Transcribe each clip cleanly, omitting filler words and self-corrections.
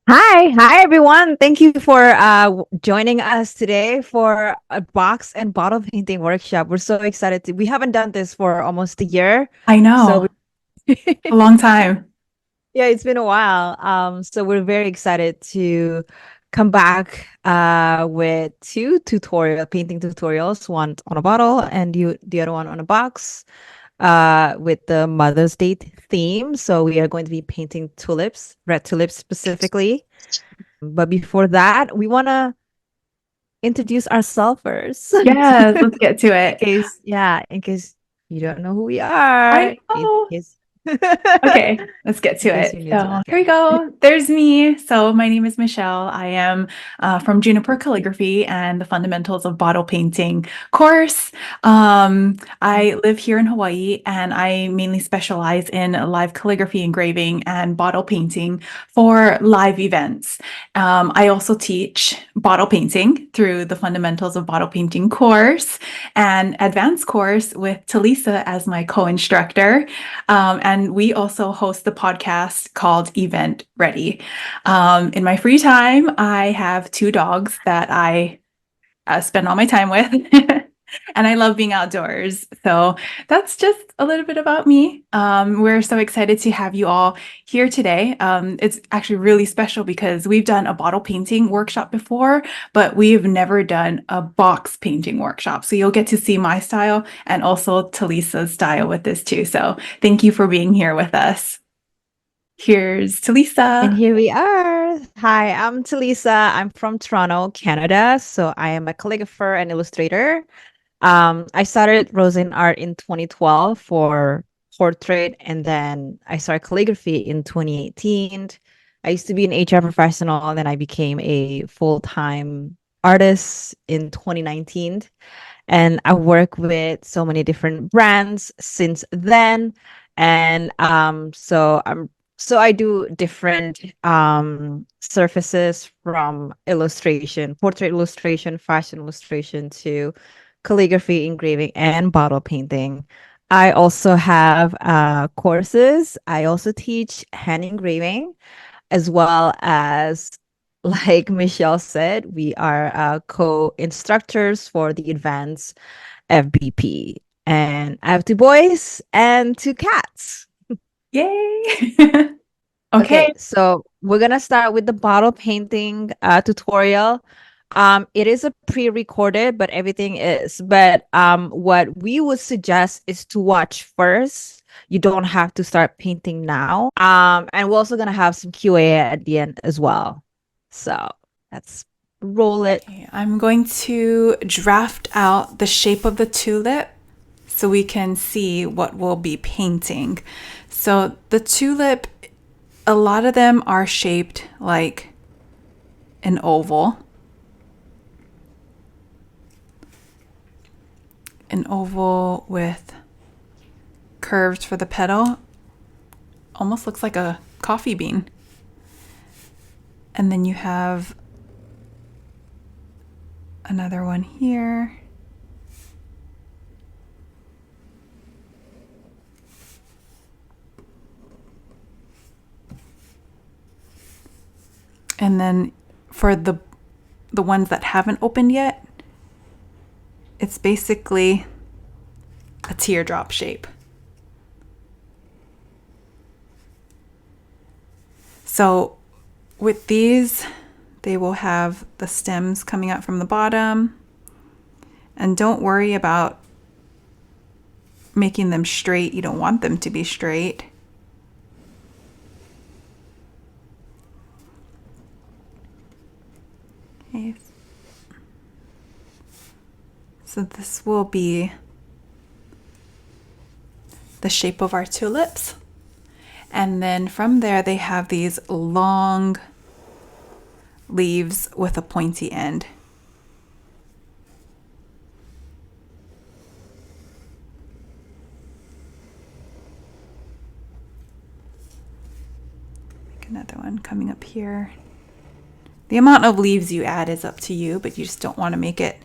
Hi everyone. Thank you for joining us today for a box and bottle painting workshop. We're so excited we haven't done this for almost a year. I So know. A long time. yeah, it's been a while. So we're very excited to come back with two painting tutorials, one on a bottle and the other one on a box with the Mother's Day theme. So we are going to be painting tulips, red tulips specifically. But before that, we want to introduce ourselves first. Yes, let's get to it. In case you don't know who we are, I know. in Okay, let's get to case it. you're new to So us. here we go. There's me. So my name is Michelle. I am from Juniper Calligraphy and the Fundamentals of Bottle Painting course. I live here in Hawaii and I mainly specialize in live calligraphy engraving and bottle painting for live events. I also teach bottle painting through the Fundamentals of Bottle Painting course and advanced course with Telisa as my co-instructor. And we also host the podcast called Event Ready. In my free time, I have two dogs that I spend all my time with. And I love being outdoors. So that's just a little bit about me. We're so excited to have you all here today. It's actually really special because we've done a bottle painting workshop before, but we've never done a box painting workshop. So you'll get to see my style and also Talisa's style with this too. So thank you for being here with us. Here's And Talisa. here we are. Hi, I'm Telisa. I'm from Toronto, Canada. So I am a calligrapher and illustrator. I started Roessein art in 2012 for portrait, and then I started calligraphy in 2018. I used to be an HR professional, and then I became a full-time artist in 2019. And I work with so many different brands since then. And so I do different surfaces from illustration, portrait illustration, fashion illustration to calligraphy, engraving, and bottle painting. I also have courses. I also teach hand engraving as well as, like Michelle said, we are co-instructors for the advanced FBP. And I have two boys and two cats. Yay. Okay, Okay. so we're gonna start with the bottle painting tutorial. It is a pre-recorded, but everything is. But what we would suggest is to watch first. You don't have to start painting now. And we're also gonna have some QA at the end as well. So let's roll it. Okay, I'm going to draft out the shape of the tulip so we can see what we'll be painting. So the tulip, a lot of them are shaped like an oval with curves for the petal. Almost looks like a coffee bean. And then you have another one here. And then for the ones that haven't opened yet, it's basically a teardrop shape. So with these, they will have the stems coming out from the bottom. And don't worry about making them straight. You don't want them to be straight. Okay. So this will be the shape of our tulips. And then from there, they have these long leaves with a pointy end. Make another one coming up here. The amount of leaves you add is up to you, but you just don't want to make it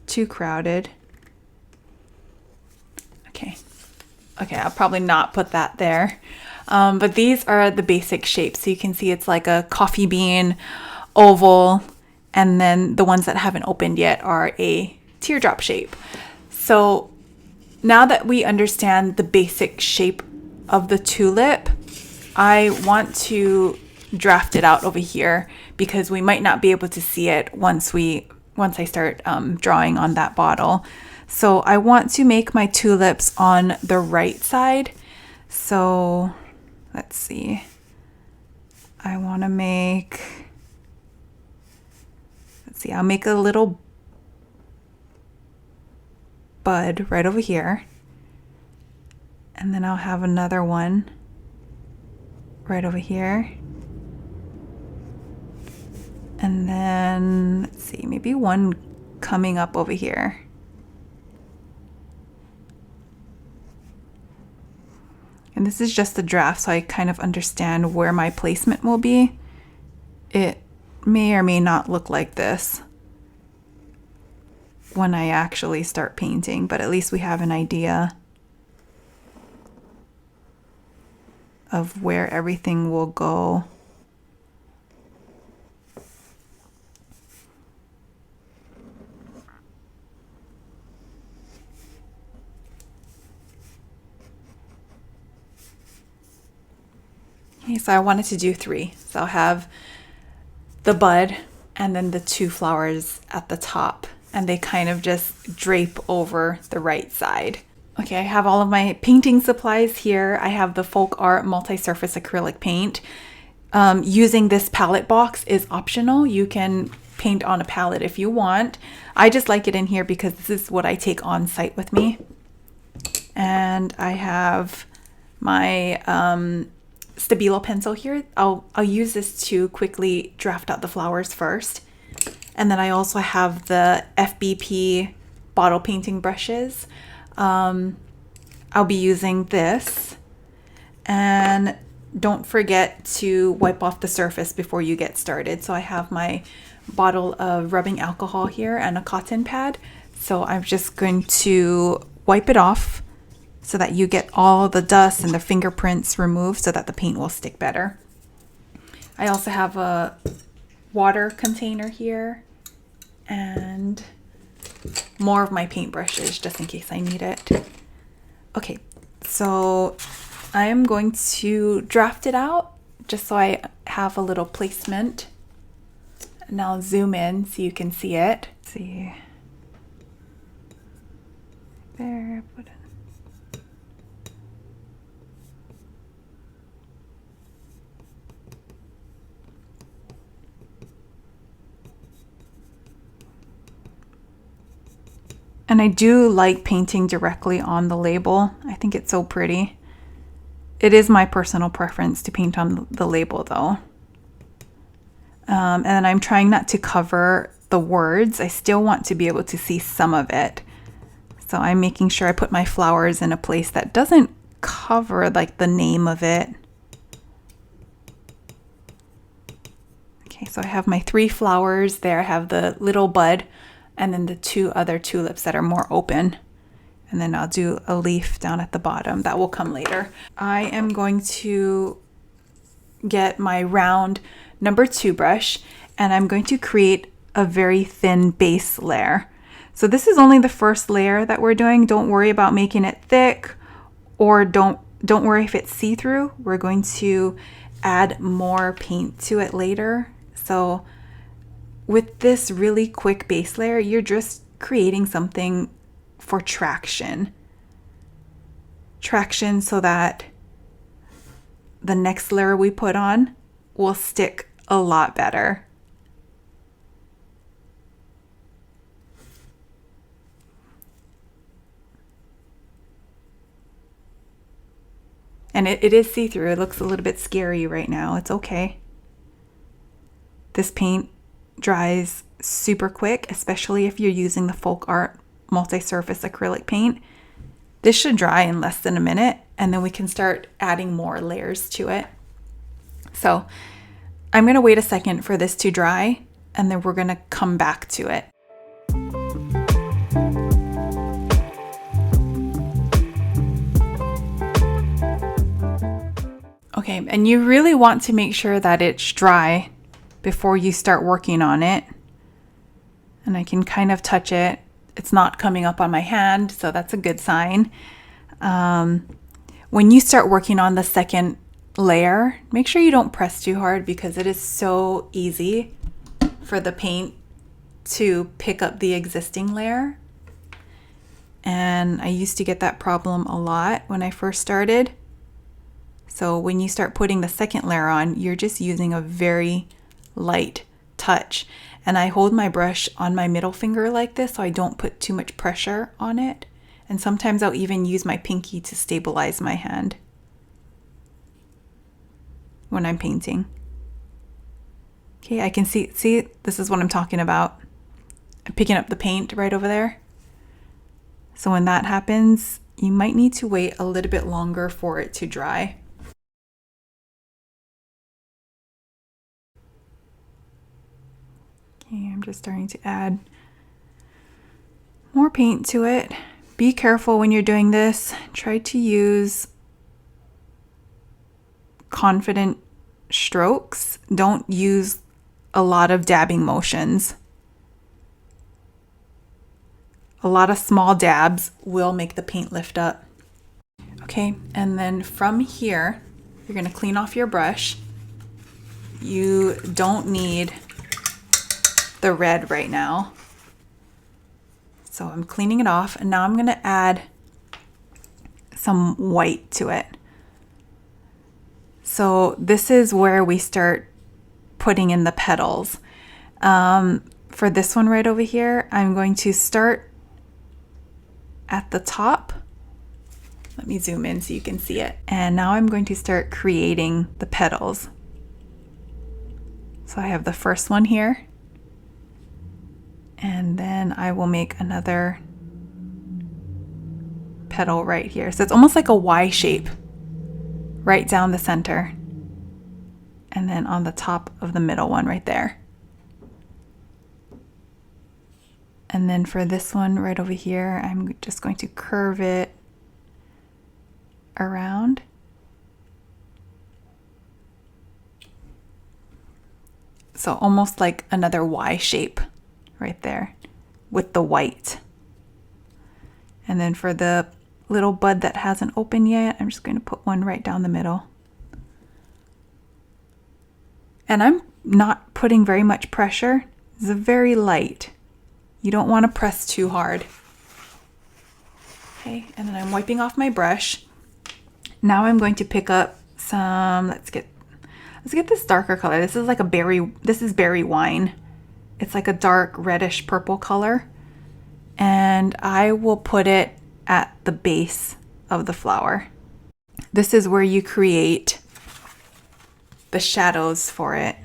too crowded. Okay. Okay, I'll probably not put that there. But these are the basic shapes. So you can see it's like a coffee bean, oval, and then the ones that haven't opened yet are a teardrop shape. So now that we understand the basic shape of the tulip, I want to draft it out over here because we might not be able to see it once I start drawing on that bottle. So I want to make my tulips on the right side. So let's see. I want to make, let's see, I'll make a little bud right over here. And then I'll have another one right over here. And then, let's see, maybe one coming up over here. And this is just a draft, so I kind of understand where my placement will be. It may or may not look like this when I actually start painting, but at least we have an idea of where everything will go. Okay, so I wanted to do 3. So I'll have the bud and then the 2 flowers at the top, and they kind of just drape over the right side. Okay, I have all of my painting supplies here. I have the Folk Art multi-surface acrylic paint. Using this palette box is optional. You can paint on a palette if you want. I just like it in here because this is what I take on site with me. And I have my Stabilo pencil here. I'll use this to quickly draft out the flowers first. And then I also have the FBP bottle painting brushes. I'll be using this. And don't forget to wipe off the surface before you get started. So I have my bottle of rubbing alcohol here and a cotton pad. So I'm just going to wipe it off so that you get all the dust and the fingerprints removed so that the paint will stick better. I also have a water container here and more of my paintbrushes just in case I need it. Okay, so I am going to draft it out just so I have a little placement. And I'll zoom in so you can see it. Let's see. There, put it. And I do like painting directly on the label. I think it's so pretty. It is my personal preference to paint on the label though. And I'm trying not to cover the words. I still want to be able to see some of it. So I'm making sure I put my flowers in a place that doesn't cover like the name of it. Okay, so I have my 3 flowers there. I have the little bud and then the 2 other tulips that are more open. And then I'll do a leaf down at the bottom. That will come later. I am going to get my round number 2 brush and I'm going to create a very thin base layer. So this is only the first layer that we're doing. Don't worry about making it thick, or don't worry if it's see-through. We're going to add more paint to it later. So with this really quick base layer, you're just creating something for traction. Traction so that the next layer we put on will stick a lot better. And it is see-through. It looks a little bit scary right now. It's okay. This paint dries super quick, especially if you're using the Folk Art multi-surface acrylic paint. This should dry in less than a minute, and then we can start adding more layers to it. So I'm going to wait a second for this to dry, and then we're going to come back to it. and you really want to make sure that it's dry before you start working on it. And I can kind of touch it. It's not coming up on my hand, so that's a good sign. When you start working on the second layer, make sure you don't press too hard because it is so easy for the paint to pick up the existing layer. And I used to get that problem a lot when I first started. So when you start putting the second layer on, you're just using a very light touch. And I hold my brush on my middle finger like this so I don't put too much pressure on it. And sometimes I'll even use my pinky to stabilize my hand when I'm painting. Okay, I can see, this is what I'm talking about. I'm picking up the paint right over there. So when that happens, you might need to wait a little bit longer for it to dry. Okay, I'm just starting to add more paint to it. Be careful when you're doing this. Try to use confident strokes. Don't use a lot of dabbing motions. A lot of small dabs will make the paint lift up. Okay, and then from here, you're going to clean off your brush. You don't need the red right now. So I'm cleaning it off, and now I'm going to add some white to it. So this is where we start putting in the petals. For this one right over here, I'm going to start at the top. Let me zoom in so you can see it. And now I'm going to start creating the petals. So I have the first one here. And then I will make another petal right here. So it's almost like a Y shape right down the center. And then on the top of the middle one right there. And then for this one right over here, I'm just going to curve it around. So almost like another Y shape right there with the white. And then for the little bud that hasn't opened yet, I'm just going to put one right down the middle. And I'm not putting very much pressure. It's very light. You don't want to press too hard. Okay, and then I'm wiping off my brush. Now I'm going to pick up some, let's get this darker color. This is like this is berry wine. It's like a dark reddish purple color. And I will put it at the base of the flower. This is where you create the shadows for it.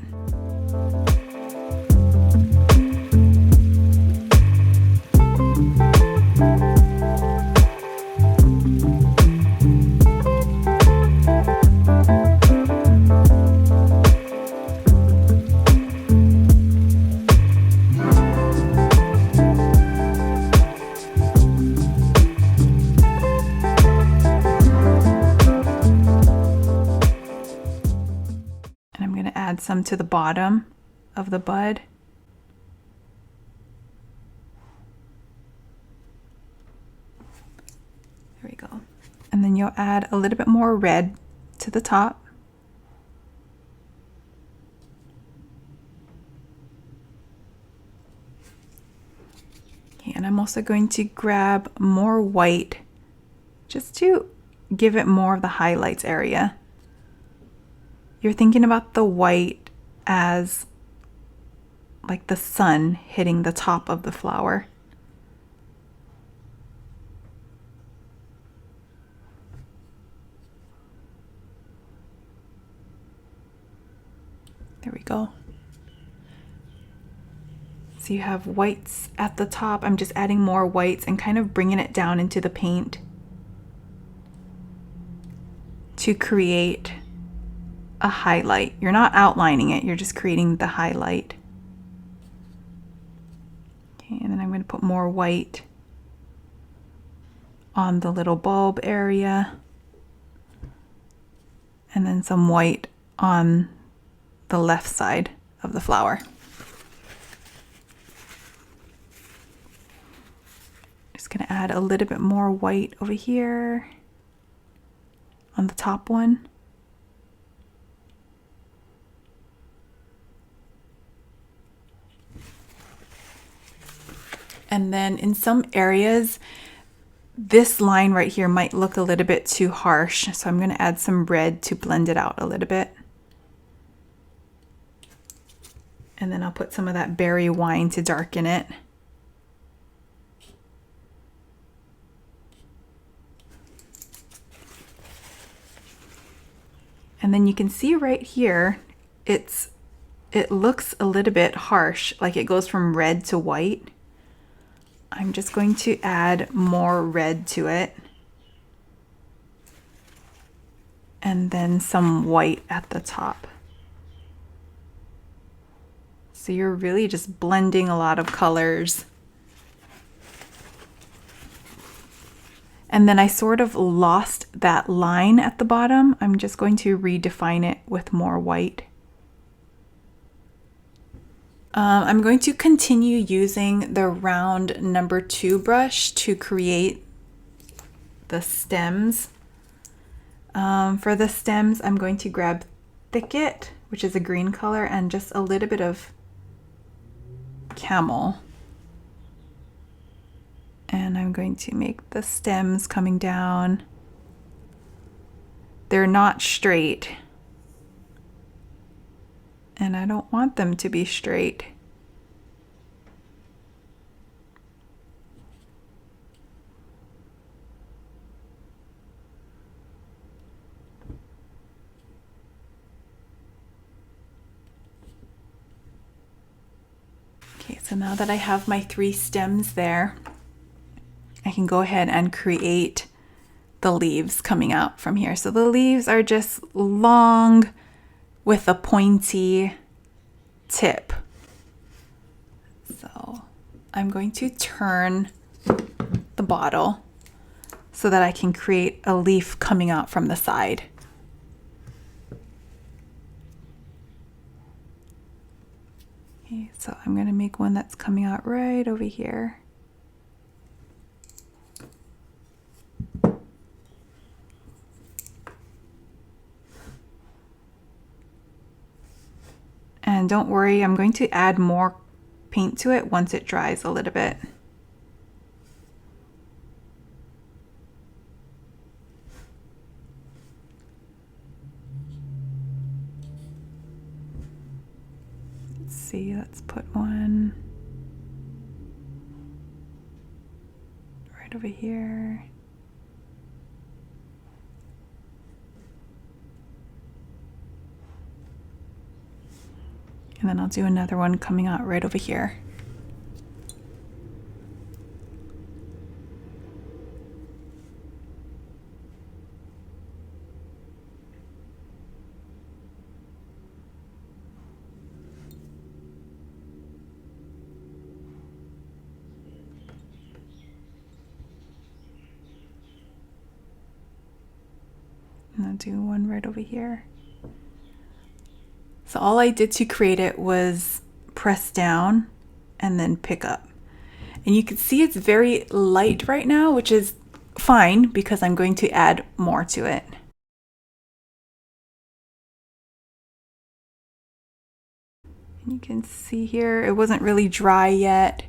Some to the bottom of the bud. There we go. And then you'll add a little bit more red to the top. Okay, and I'm also going to grab more white just to give it more of the highlights area. You're thinking about the white as like the sun hitting the top of the flower. There we go. So you have whites at the top. I'm just adding more whites and kind of bringing it down into the paint to create a highlight. You're not outlining it, you're just creating the highlight. Okay, and then I'm going to put more white on the little bulb area. and then some white on the left side of the flower. Just gonna add a little bit more white over here on the top one. And then in some areas, this line right here might look a little bit too harsh. So I'm gonna add some red to blend it out a little bit. And then I'll put some of that berry wine to darken it. And then you can see right here, it looks a little bit harsh, like it goes from red to white. I'm just going to add more red to it. And then some white at the top. So you're really just blending a lot of colors. And then I sort of lost that line at the bottom. I'm just going to redefine it with more white. I'm going to continue using the round number 2 brush to create the stems. For the stems, I'm going to grab Thicket, which is a green color, and just a little bit of Camel. And I'm going to make the stems coming down. They're not straight. And I don't want them to be straight. Okay, so now that I have my 3 stems there, I can go ahead and create the leaves coming out from here. So the leaves are just long with a pointy tip. So I'm going to turn the bottle so that I can create a leaf coming out from the side. Okay, so I'm going to make one that's coming out right over here. And don't worry, I'm going to add more paint to it once it dries a little bit. Let's see, let's put one right over here. And then I'll do another one coming out right over here. And I'll do one right over here. So all I did to create it was press down and then pick up. And you can see it's very light right now, which is fine because I'm going to add more to it. And you can see here, it wasn't really dry yet.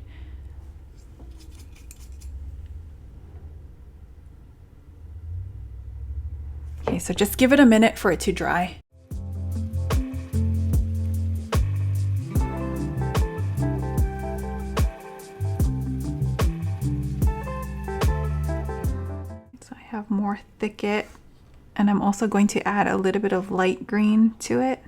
Okay, so just give it a minute for it to dry. Have more Thicket, and I'm also going to add a little bit of light green to it.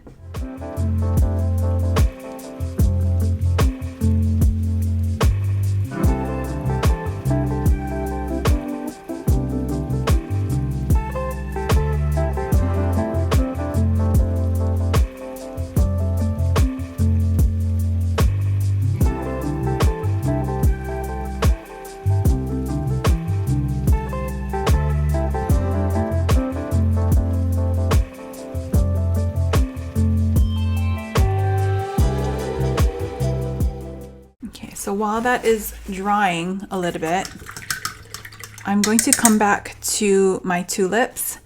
So while that is drying a little bit, I'm going to come back to my tulips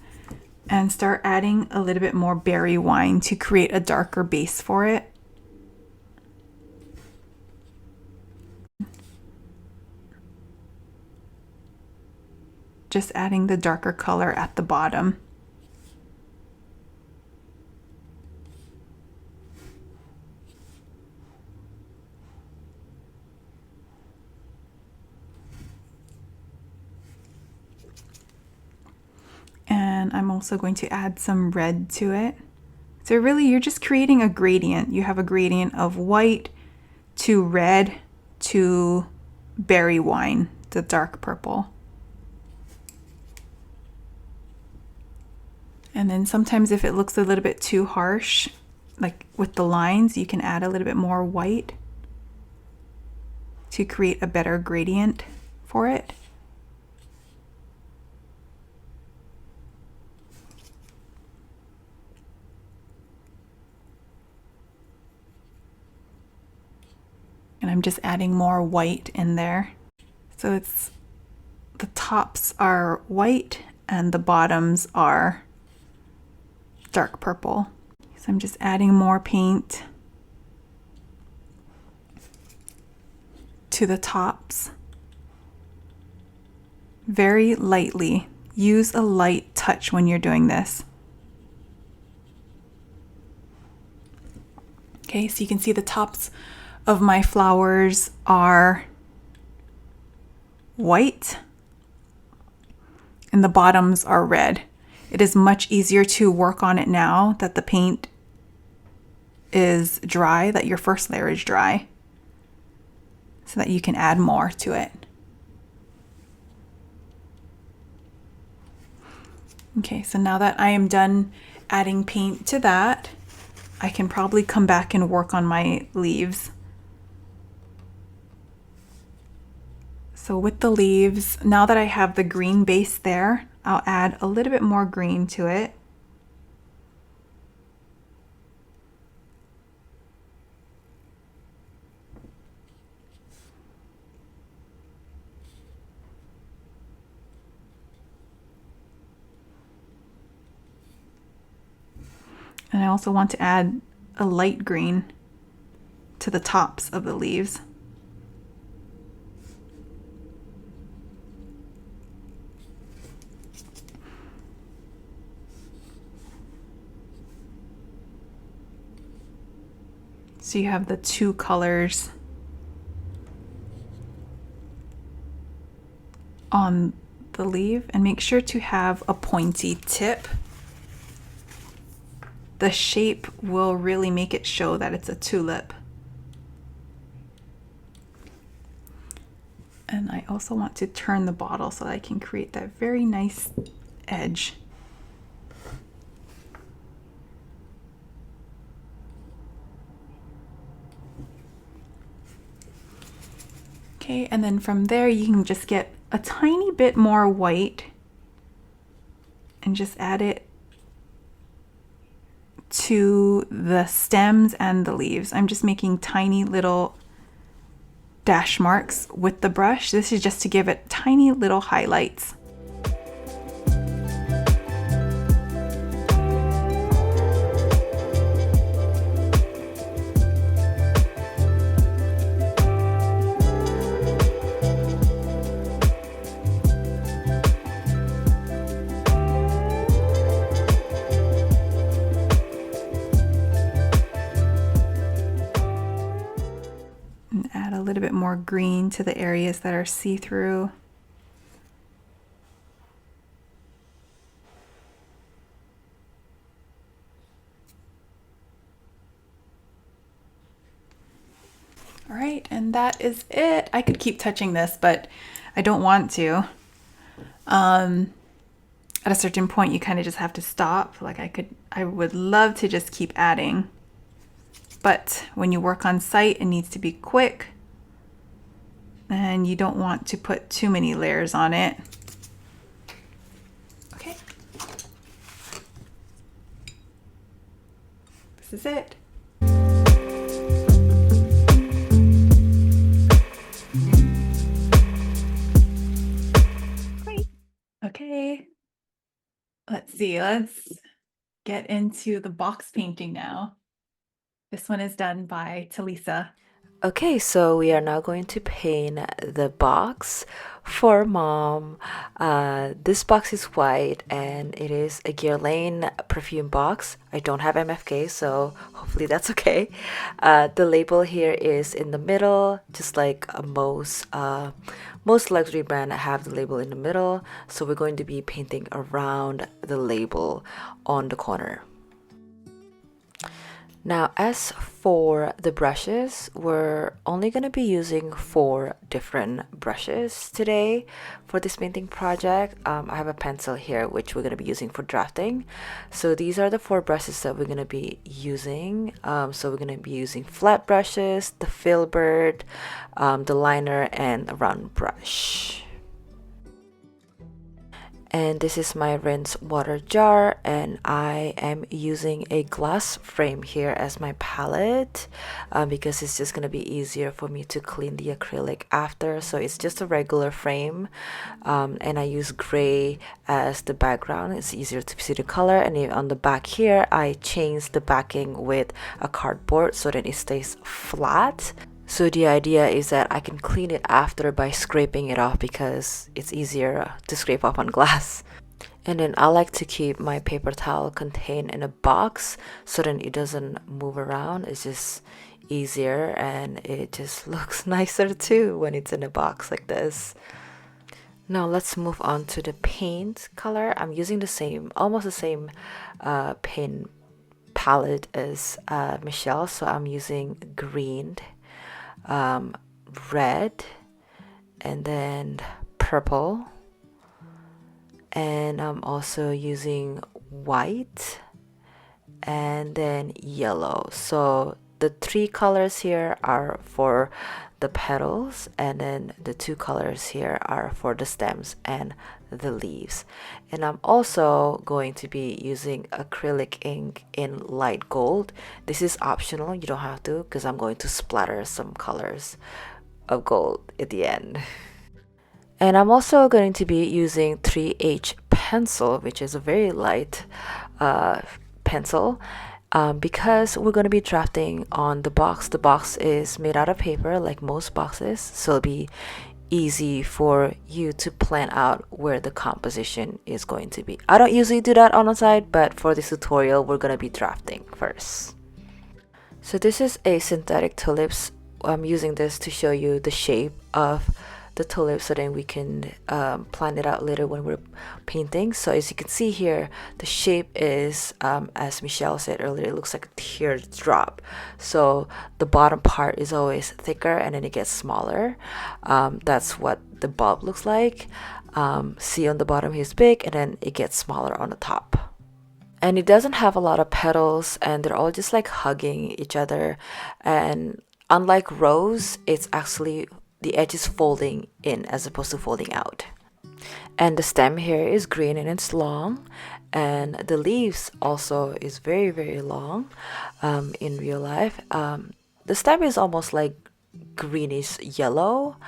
and start adding a little bit more berry wine to create a darker base for it. Just adding the darker color at the bottom. And I'm also going to add some red to it. So really you're just creating a gradient. You have a gradient of white to red to berry wine, the dark purple. And then sometimes if it looks a little bit too harsh, like with the lines, you can add a little bit more white to create a better gradient for it. And I'm just adding more white in there. So it's the tops are white and the bottoms are dark purple. So I'm just adding more paint to the tops. Very lightly. Use a light touch when you're doing this. Okay, so you can see the tops of my flowers are white and the bottoms are red. It is much easier to work on it now that the paint is dry, that your first layer is dry, so that you can add more to it. Okay, so now that I am done adding paint to that, I can probably come back and work on my leaves. So with the leaves, now that I have the green base there, I'll add a little bit more green to it. And I also want to add a light green to the tops of the leaves. So you have the two colors on the leaf, and make sure to have a pointy tip. The shape will really make it show that it's a tulip. And I also want to turn the bottle so that I can create that very nice edge. Okay, and then from there you can just get a tiny bit more white and just add it to the stems and the leaves. I'm just making tiny little dash marks with the brush. This is just to give it tiny little highlights. A little bit more green to the areas that are see-through. All right, and that is it. I could keep touching this, but I don't want to. At a certain point, you kind of just have to stop. Like I would love to just keep adding, but when you work on site, it needs to be quick. And you don't want to put too many layers on it. Okay. This is it. easy. Let's get into the box painting now. This one is done by Telisa. Okay, so we are now going to paint the box for mom. This box is white and it is a Guerlain perfume box. I don't have MFK, so hopefully that's okay. The label here is in the middle, just like most luxury brand have the label in the middle. So we're going to be painting around the label on the corner. Now, as for the brushes, we're only going to be using 4 different brushes today for this painting project. I have a pencil here, which we're going to be using for drafting. So these are the 4 brushes that we're going to be using. So we're going to be using flat brushes, the filbert, the liner, and a round brush. And this is my rinse water jar, and I am using a glass frame here as my palette because it's just going to be easier for me to clean the acrylic after. So it's just a regular frame, and I use gray as the background. It's easier to see the color. And on the back here, I changed the backing with a cardboard so that it stays flat. So the idea is that I can clean it after by scraping it off because it's easier to scrape off on glass. And then I like to keep my paper towel contained in a box so then it doesn't move around. It's just easier and it just looks nicer too when it's in a box like this. Now let's move on to the paint color. I'm using almost the same paint palette as Michelle, so I'm using green, red, and then purple, and I'm also using white and then yellow. So the 3 colors here are for the petals, and then the 2 colors here are for the stems and the leaves. And I'm also going to be using acrylic ink in light gold. This is optional, you don't have to, because I'm going to splatter some colors of gold at the end. And I'm also going to be using 3H pencil, which is a very light pencil, because we're going to be drafting on the box. The box is made out of paper like most boxes, so it'll be easy for you to plan out where the composition is going to be. I don't usually do that on the side, but for this tutorial we're going to be drafting first. So this is a synthetic tulips. I'm using this to show you the shape of the tulip so then we can plan it out later when we're painting. So as you can see here, the shape is as Michelle said earlier, it looks like a teardrop. So the bottom part is always thicker and then it gets smaller. That's what the bulb looks like. See, on the bottom is big and then it gets smaller on the top. And it doesn't have a lot of petals and they're all just like hugging each other. And unlike rose, it's actually the edge is folding in as opposed to folding out. And the stem here is green and it's long, and the leaves also is very, very long in real life. The stem is almost like greenish yellow.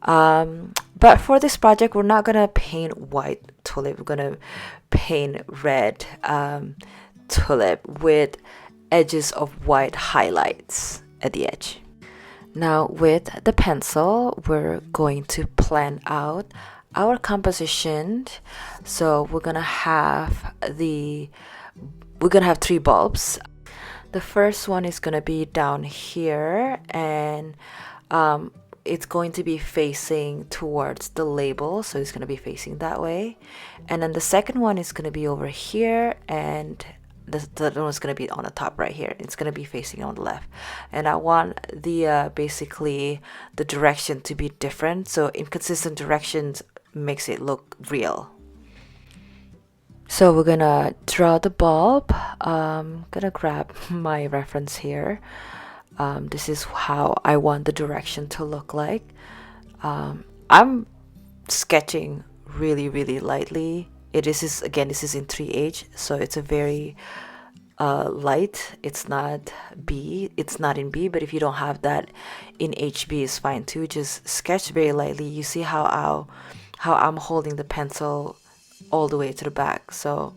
But for this project, we're not gonna paint white tulip, we're gonna paint red tulip with edges of white highlights at the edge. Now with the pencil, we're going to plan out our composition. So we're gonna have 3 bulbs. The first one is gonna be down here, and it's going to be facing towards the label, so it's gonna be facing that way. And then the second one is gonna be over here, and the third one is going to be on the top right here. It's going to be facing on the left, and I want the basically the direction to be different, so inconsistent directions makes it look real. So we're gonna draw the bulb. Gonna grab my reference here. This is how I want the direction to look like. I'm sketching really lightly. This is in 3H, so it's a very light. It's not in B, but if you don't have that in HB is fine too. Just sketch very lightly. You see how I'm holding the pencil all the way to the back, so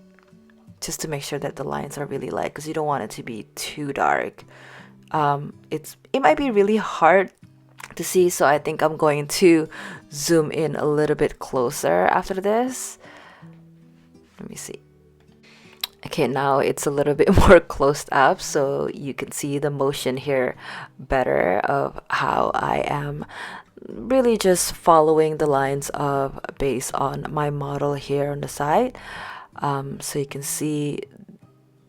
just to make sure that the lines are really light, because you don't want it to be too dark. It might be really hard to see, so I think I'm going to zoom in a little bit closer after this. Let me see. Okay, now it's a little bit more closed up, so you can see the motion here better of how I am really just following the lines of based on my model here on the side. So you can see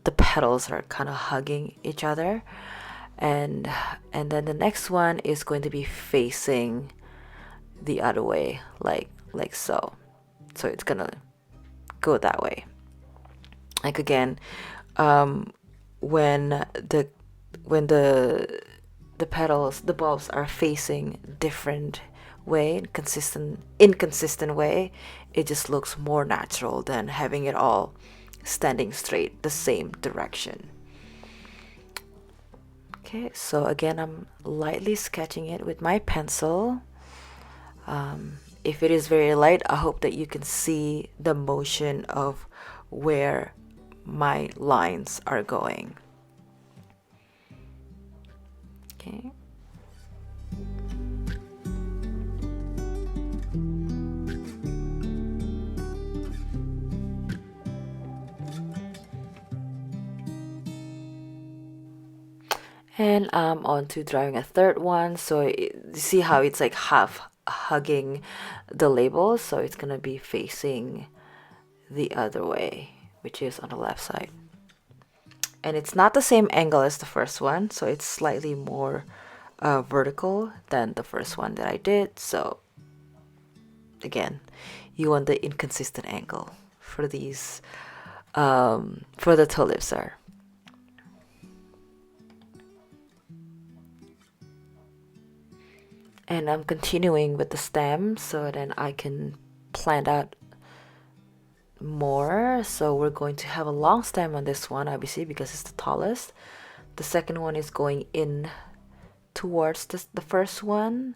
the petals are kind of hugging each other, and then the next one is going to be facing the other way, like so. So it's gonna go that way. Like again, when the petals, the bulbs are facing different way, inconsistent way, it just looks more natural than having it all standing straight the same direction. Okay, so again, I'm lightly sketching it with my pencil. If it is very light, I hope that you can see the motion of where my lines are going. Okay. And I'm on to drawing a third one. So you see how it's like half hugging the label, so it's gonna be facing the other way, which is on the left side. And it's not the same angle as the first one, so it's slightly more vertical than the first one that I did. So again, you want the inconsistent angle for these, for the tulips are. And I'm continuing with the stem so then I can plant out more. So we're going to have a long stem on this one, obviously, because it's the tallest. The second one is going in towards the first one,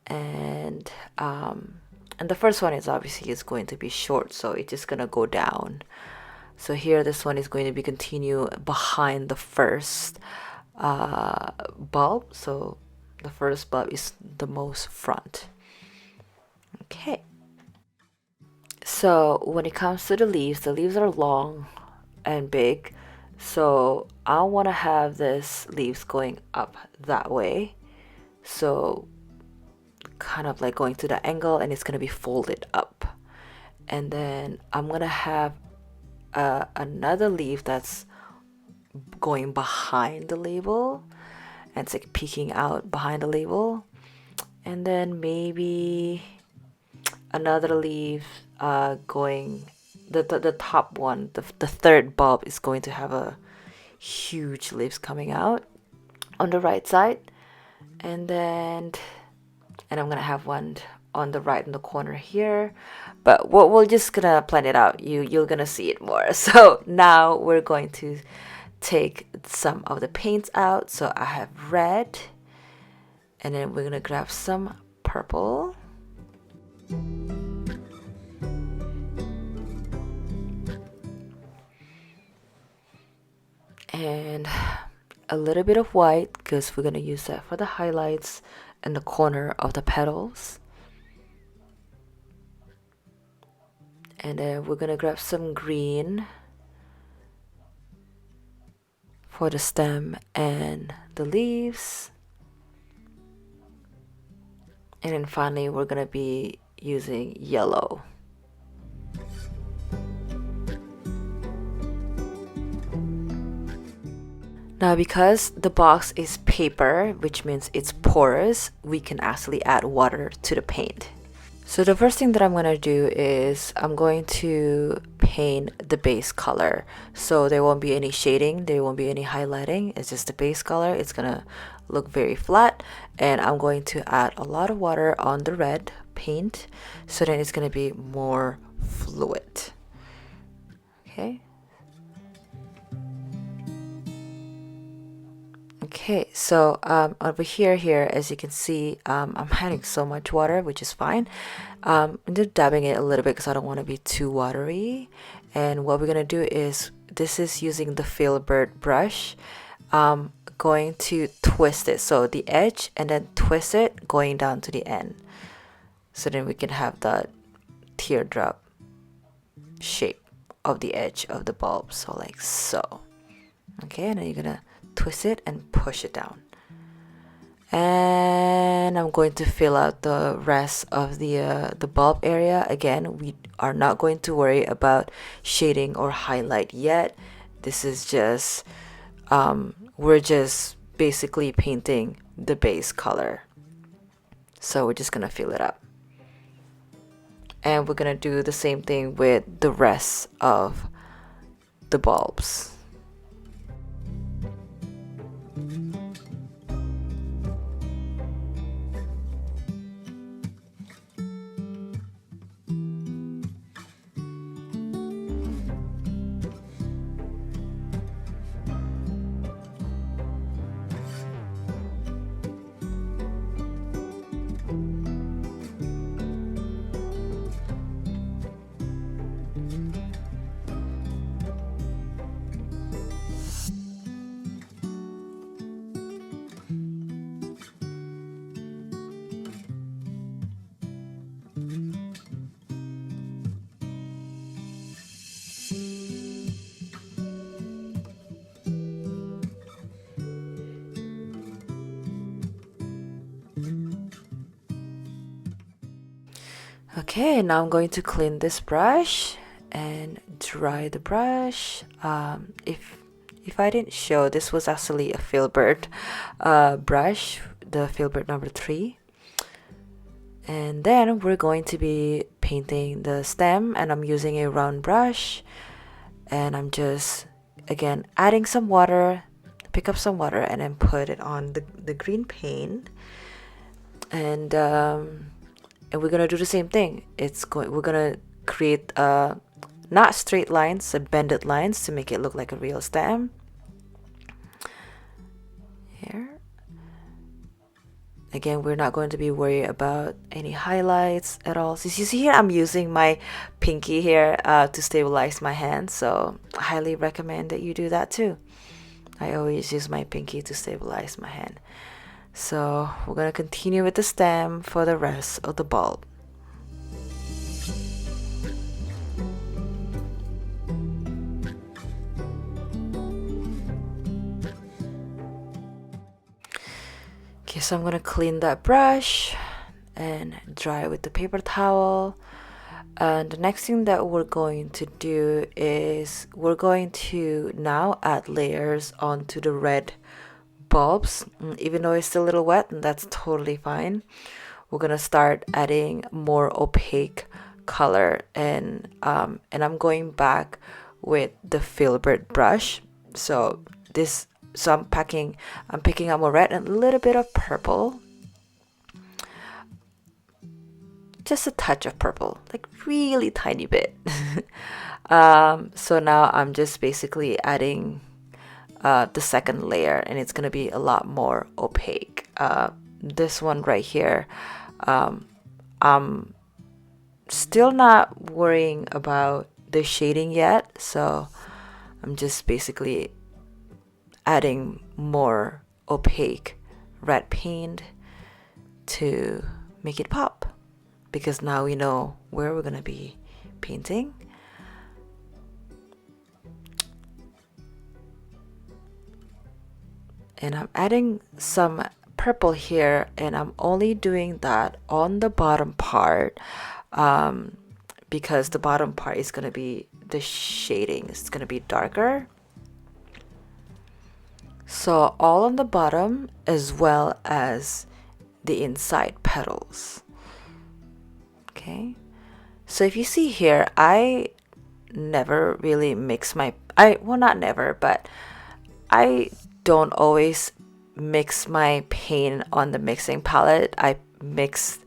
and the first one is obviously is going to be short, so it's just gonna go down. So here this one is going to be continue behind the first bulb, so the first bulb is the most front. Okay, so when it comes to the leaves are long and big, so I want to have this leaves going up that way, so kind of like going to the angle, and it's going to be folded up. And then I'm going to have another leaf that's going behind the label, and it's like peeking out behind the label. And then maybe another leaf going, the top one, the third bulb is going to have a huge leaves coming out on the right side. And then I'm gonna have one on the right in the corner here, but we're just gonna plan it out. You're gonna see it more. So now we're going to take some of the paints out. So I have red, and then we're gonna grab some purple, and a little bit of white, because we're gonna use that for the highlights in the corner of the petals. And then we're gonna grab some green for the stem and the leaves. And then finally we're gonna be using yellow. Now, because the box is paper, which means it's porous, we can actually add water to the paint. So the first thing that I'm going to do is I'm going to paint the base color. So there won't be any shading, there won't be any highlighting. It's just the base color. It's going to look very flat. And I'm going to add a lot of water on the red paint, so then it's going to be more fluid. Okay. Okay, so over here, as you can see, I'm adding so much water, which is fine. I'm just dabbing it a little bit because I don't want to be too watery. And what we're gonna do is, this is using the filbert brush. I'm going to twist it, so the edge, and then twist it going down to the end, so then we can have that teardrop shape of the edge of the bulb. So like so. Okay, and then you're gonna twist it and push it down. And I'm going to fill out the rest of the bulb area. Again, we are not going to worry about shading or highlight yet. This is just we're just basically painting the base color, so we're just gonna fill it up, and we're gonna do the same thing with the rest of the bulbs. Okay, now I'm going to clean this brush and dry the brush. If I didn't show, this was actually a filbert brush, the filbert number 3. And then we're going to be painting the stem, and I'm using a round brush, and I'm just again adding some water, pick up some water, and then put it on the green paint. And we're gonna do the same thing. We're gonna create not straight lines, but bended lines to make it look like a real stem. Here. Again, we're not going to be worried about any highlights at all. So you see here, I'm using my pinky here to stabilize my hand. So I highly recommend that you do that too. I always use my pinky to stabilize my hand. So we're gonna continue with the stem for the rest of the bulb. Okay, so I'm gonna clean that brush and dry it with the paper towel. And the next thing that we're going to do is we're going to now add layers onto the red bulbs. Even though it's still a little wet, and that's totally fine. We're gonna start adding more opaque color, and I'm going back with the filbert brush. So I'm picking up more red and a little bit of purple, just a touch of purple, like really tiny bit. So now I'm just basically adding the second layer, and it's gonna be a lot more opaque. This one right here, I'm still not worrying about the shading yet, so I'm just basically adding more opaque red paint to make it pop, because now we know where we're gonna be painting. And I'm adding some purple here, and I'm only doing that on the bottom part, because the bottom part is going to be the shading, it's going to be darker. So all on the bottom as well as the inside petals. Okay, so if you see here, I never really mix not never, but I don't always mix my paint on the mixing palette. I mix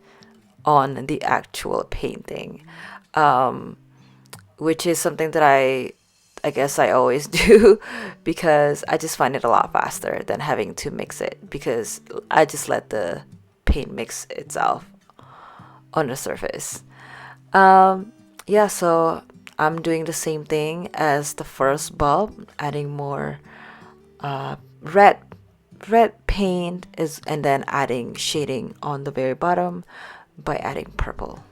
on the actual painting, which is something that I guess I always do, because I just find it a lot faster than having to mix it, because I just let the paint mix itself on the surface. Yeah, so I'm doing the same thing as the first bulb, adding more red paint is, and then adding shading on the very bottom by adding purple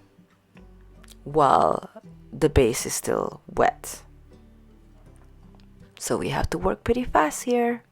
while the base is still wet. So we have to work pretty fast here.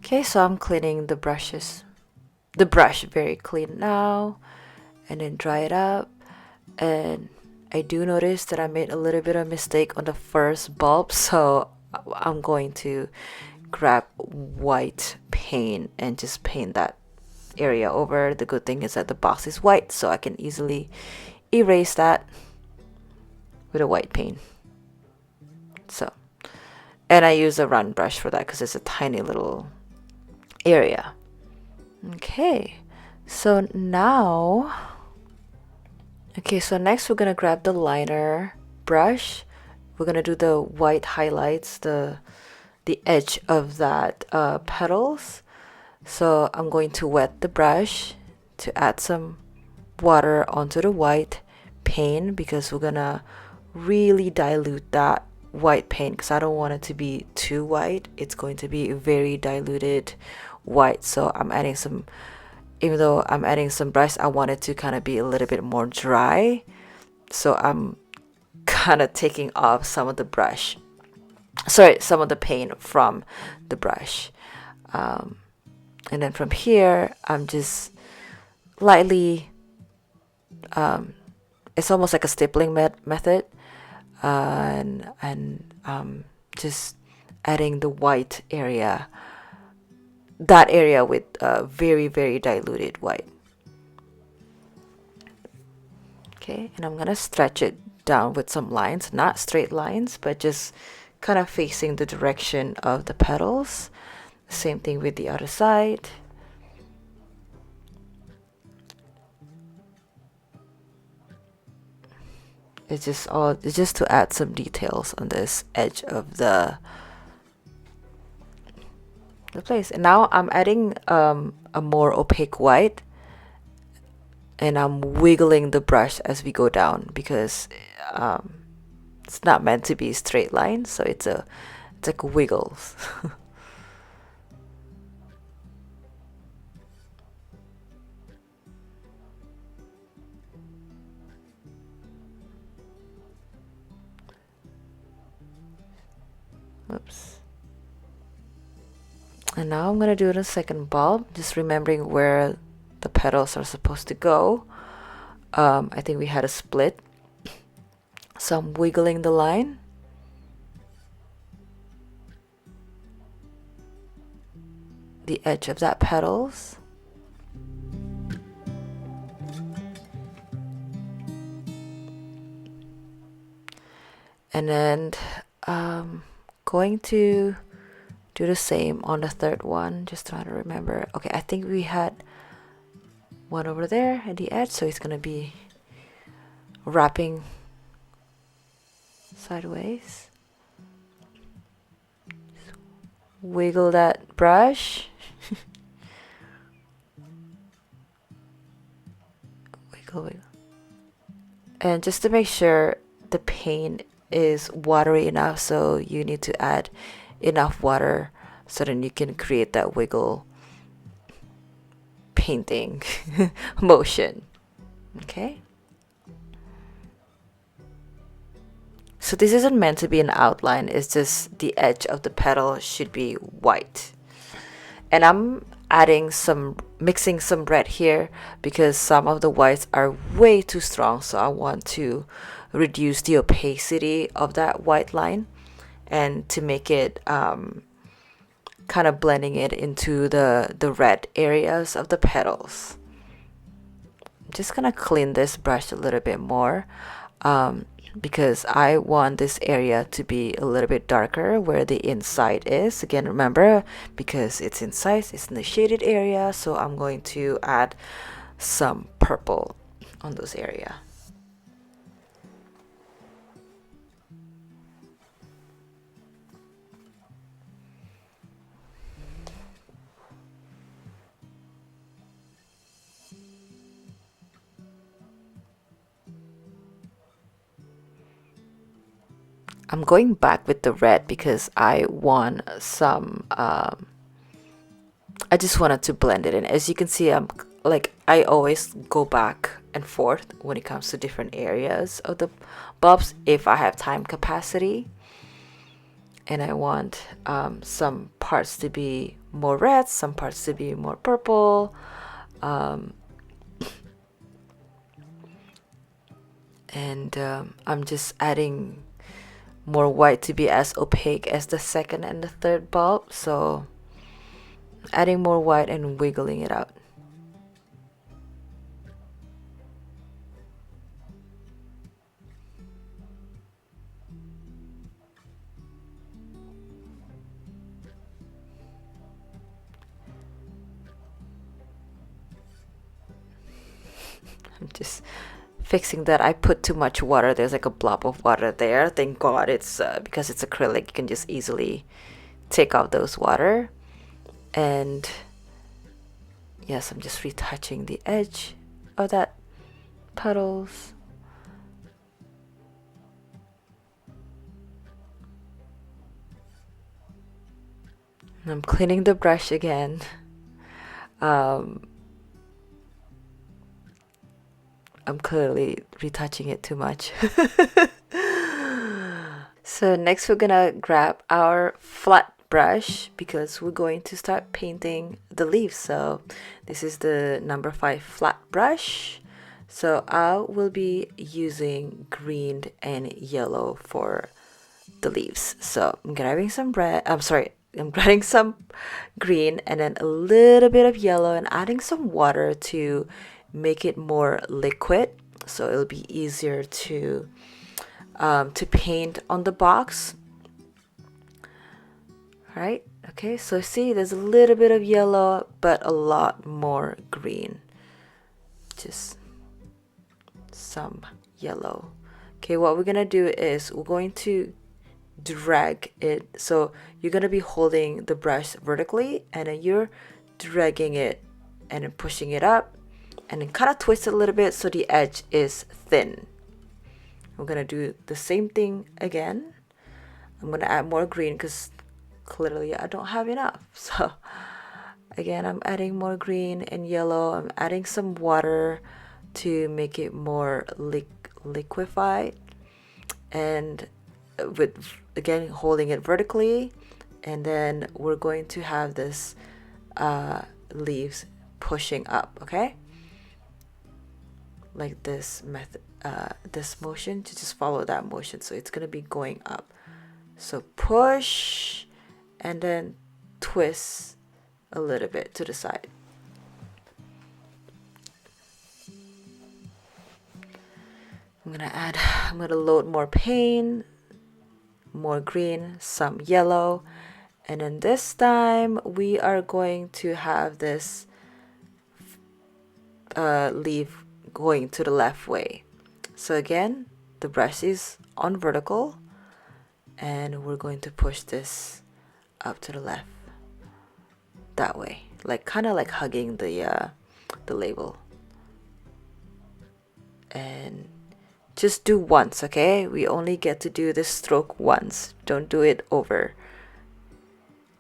Okay, so I'm cleaning the brush very clean now, and then dry it up. And I do notice that I made a little bit of mistake on the first bulb, so I'm going to grab white paint and just paint that area over. The good thing is that the box is white, so I can easily erase that with a white paint. So, and I use a round brush for that because it's a tiny little area. Okay, so now, okay, so next we're gonna grab the liner brush. We're gonna do the white highlights, the edge of that petals. So I'm going to wet the brush to add some water onto the white paint because we're gonna really dilute that white paint because I don't want it to be too white. It's going to be very diluted white. So I'm adding some, even though I'm adding some brush, I want it to kind of be a little bit more dry. So I'm kind of taking off some of the brush, sorry, some of the paint from the brush. And then from here, I'm just lightly, it's almost like a stippling method, and just adding the white area, that area with very, very diluted white. Okay, and I'm gonna stretch it down with some lines, not straight lines, but just kind of facing the direction of the petals. Same thing with the other side. It's just to add some details on this edge of the place. And now I'm adding a more opaque white, and I'm wiggling the brush as we go down because it's not meant to be straight lines, so it's like wiggles. Oops. And now I'm gonna do the second bulb, just remembering where the petals are supposed to go. I think we had a split, so I'm wiggling the line. The edge of that petals. And then going to do the same on the third one, just trying to remember. Okay, I think we had one over there at the edge, so it's gonna be wrapping sideways. wiggle that brush. Wiggle, wiggle. And just to make sure the paint is watery enough, so you need to add enough water so then you can create that wiggle painting motion. Okay. So this isn't meant to be an outline, it's just the edge of the petal should be white. And I'm mixing some red here because some of the whites are way too strong, so I want to reduce the opacity of that white line and to make it kind of blending it into the red areas of the petals. I'm just gonna clean this brush a little bit more because I want this area to be a little bit darker where the inside is. Again, remember, because it's inside, it's in the shaded area, so I'm going to add some purple on those area. I'm going back with the red because I want some I just wanted to blend it in. As you can see, I always go back and forth when it comes to different areas of the bulbs if I have time capacity. And I want some parts to be more red, some parts to be more purple. And I'm just adding more white to be as opaque as the second and the third bulb, so adding more white and wiggling it out. I'm just fixing that. I put too much water. There's like a blob of water there. Thank God it's because it's acrylic, you can just easily take out those water. And yes, I'm just retouching the edge of that petals. And I'm cleaning the brush again. I'm clearly retouching it too much. So next we're gonna grab our flat brush because we're going to start painting the leaves. So this is the number 5 flat brush. So I will be using green and yellow for the leaves. So I'm grabbing some red, I'm grabbing some green and then a little bit of yellow and adding some water to make it more liquid, so it'll be easier to paint on the box. All right, okay, so see there's a little bit of yellow but a lot more green, just some yellow. Okay, what we're gonna do is we're going to drag it, so you're gonna be holding the brush vertically and then you're dragging it and then pushing it up and then kind of twist it a little bit so the edge is thin. We're gonna do the same thing again. I'm gonna add more green because clearly I don't have enough. So again, I'm adding more green and yellow. I'm adding some water to make it more liquefied, and with again holding it vertically, and then we're going to have this leaves pushing up, okay, like this method, this motion, to just follow that motion, so it's gonna be going up. So push and then twist a little bit to the side. I'm gonna load more paint, more green, some yellow, and then this time we are going to have this leaf going to the left way. So again, the brush is on vertical and we're going to push this up to the left. That way, like kind of like hugging the label. And just do once, okay? We only get to do this stroke once. Don't do it over,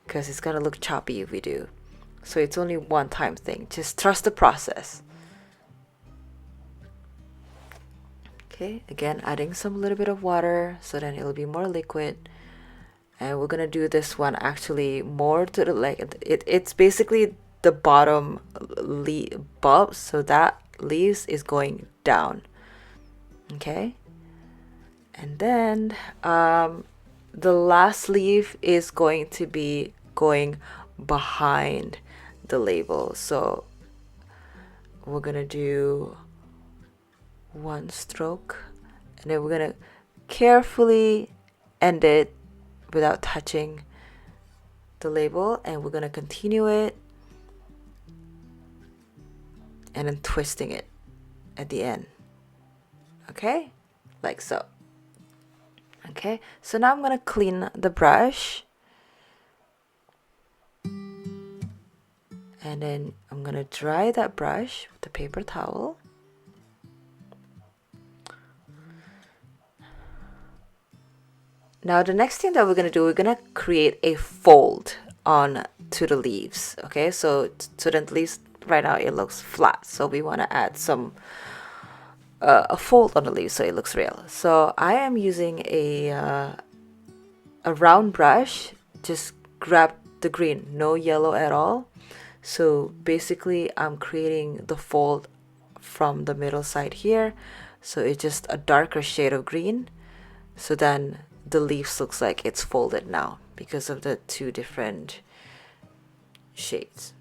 because it's gonna look choppy if we do. So it's only one time thing. Just trust the process. Okay, again, adding some little bit of water so then it'll be more liquid. And we're gonna do this one actually more to the it's basically the bottom bulb, so that leaves is going down. Okay, and then the last leaf is going to be going behind the label. So we're gonna do one stroke, and then we're gonna carefully end it without touching the label, and we're gonna continue it and then twisting it at the end. Okay, like so. Okay, so now I'm gonna clean the brush, and then I'm gonna dry that brush with the paper towel. Now the next thing that we're gonna do, we're gonna create a fold on to the leaves. Okay, so then at least right now it looks flat, so we want to add some a fold on the leaves so it looks real. So I am using a round brush. Just grab the green, no yellow at all. So basically I'm creating the fold from the middle side here, so it's just a darker shade of green, so then the leaves looks like it's folded now because of the two different shades.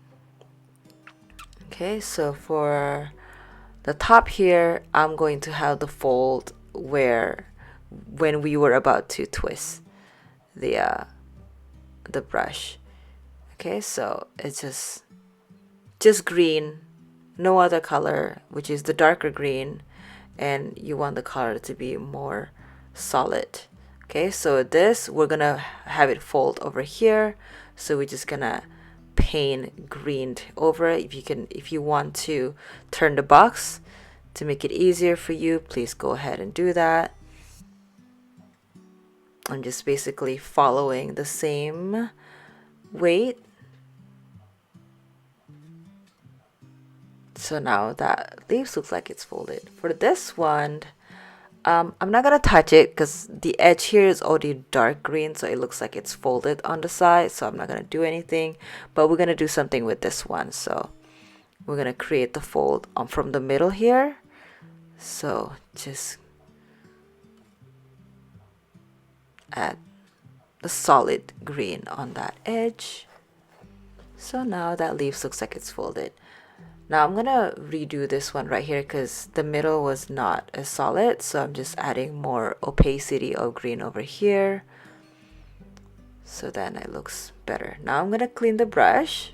Okay, so for the top here, I'm going to have the fold where when we were about to twist the brush. Okay, so it's just green, no other color, which is the darker green, and you want the color to be more solid. Okay, so this, we're gonna have it fold over here, so we're just gonna paint green over it. If you want to turn the box to make it easier for you, please go ahead and do that. I'm just basically following the same weight. So now that leaves looks like it's folded. For this one, I'm not gonna touch it because the edge here is already dark green, so it looks like it's folded on the side, so I'm not gonna do anything. But we're gonna do something with this one, so we're gonna create the fold from the middle here. So just add the solid green on that edge. So now that leaves looks like it's folded. Now I'm gonna redo this one right here because the middle was not as solid, so I'm just adding more opacity of green over here, so then it looks better. Now I'm gonna clean the brush,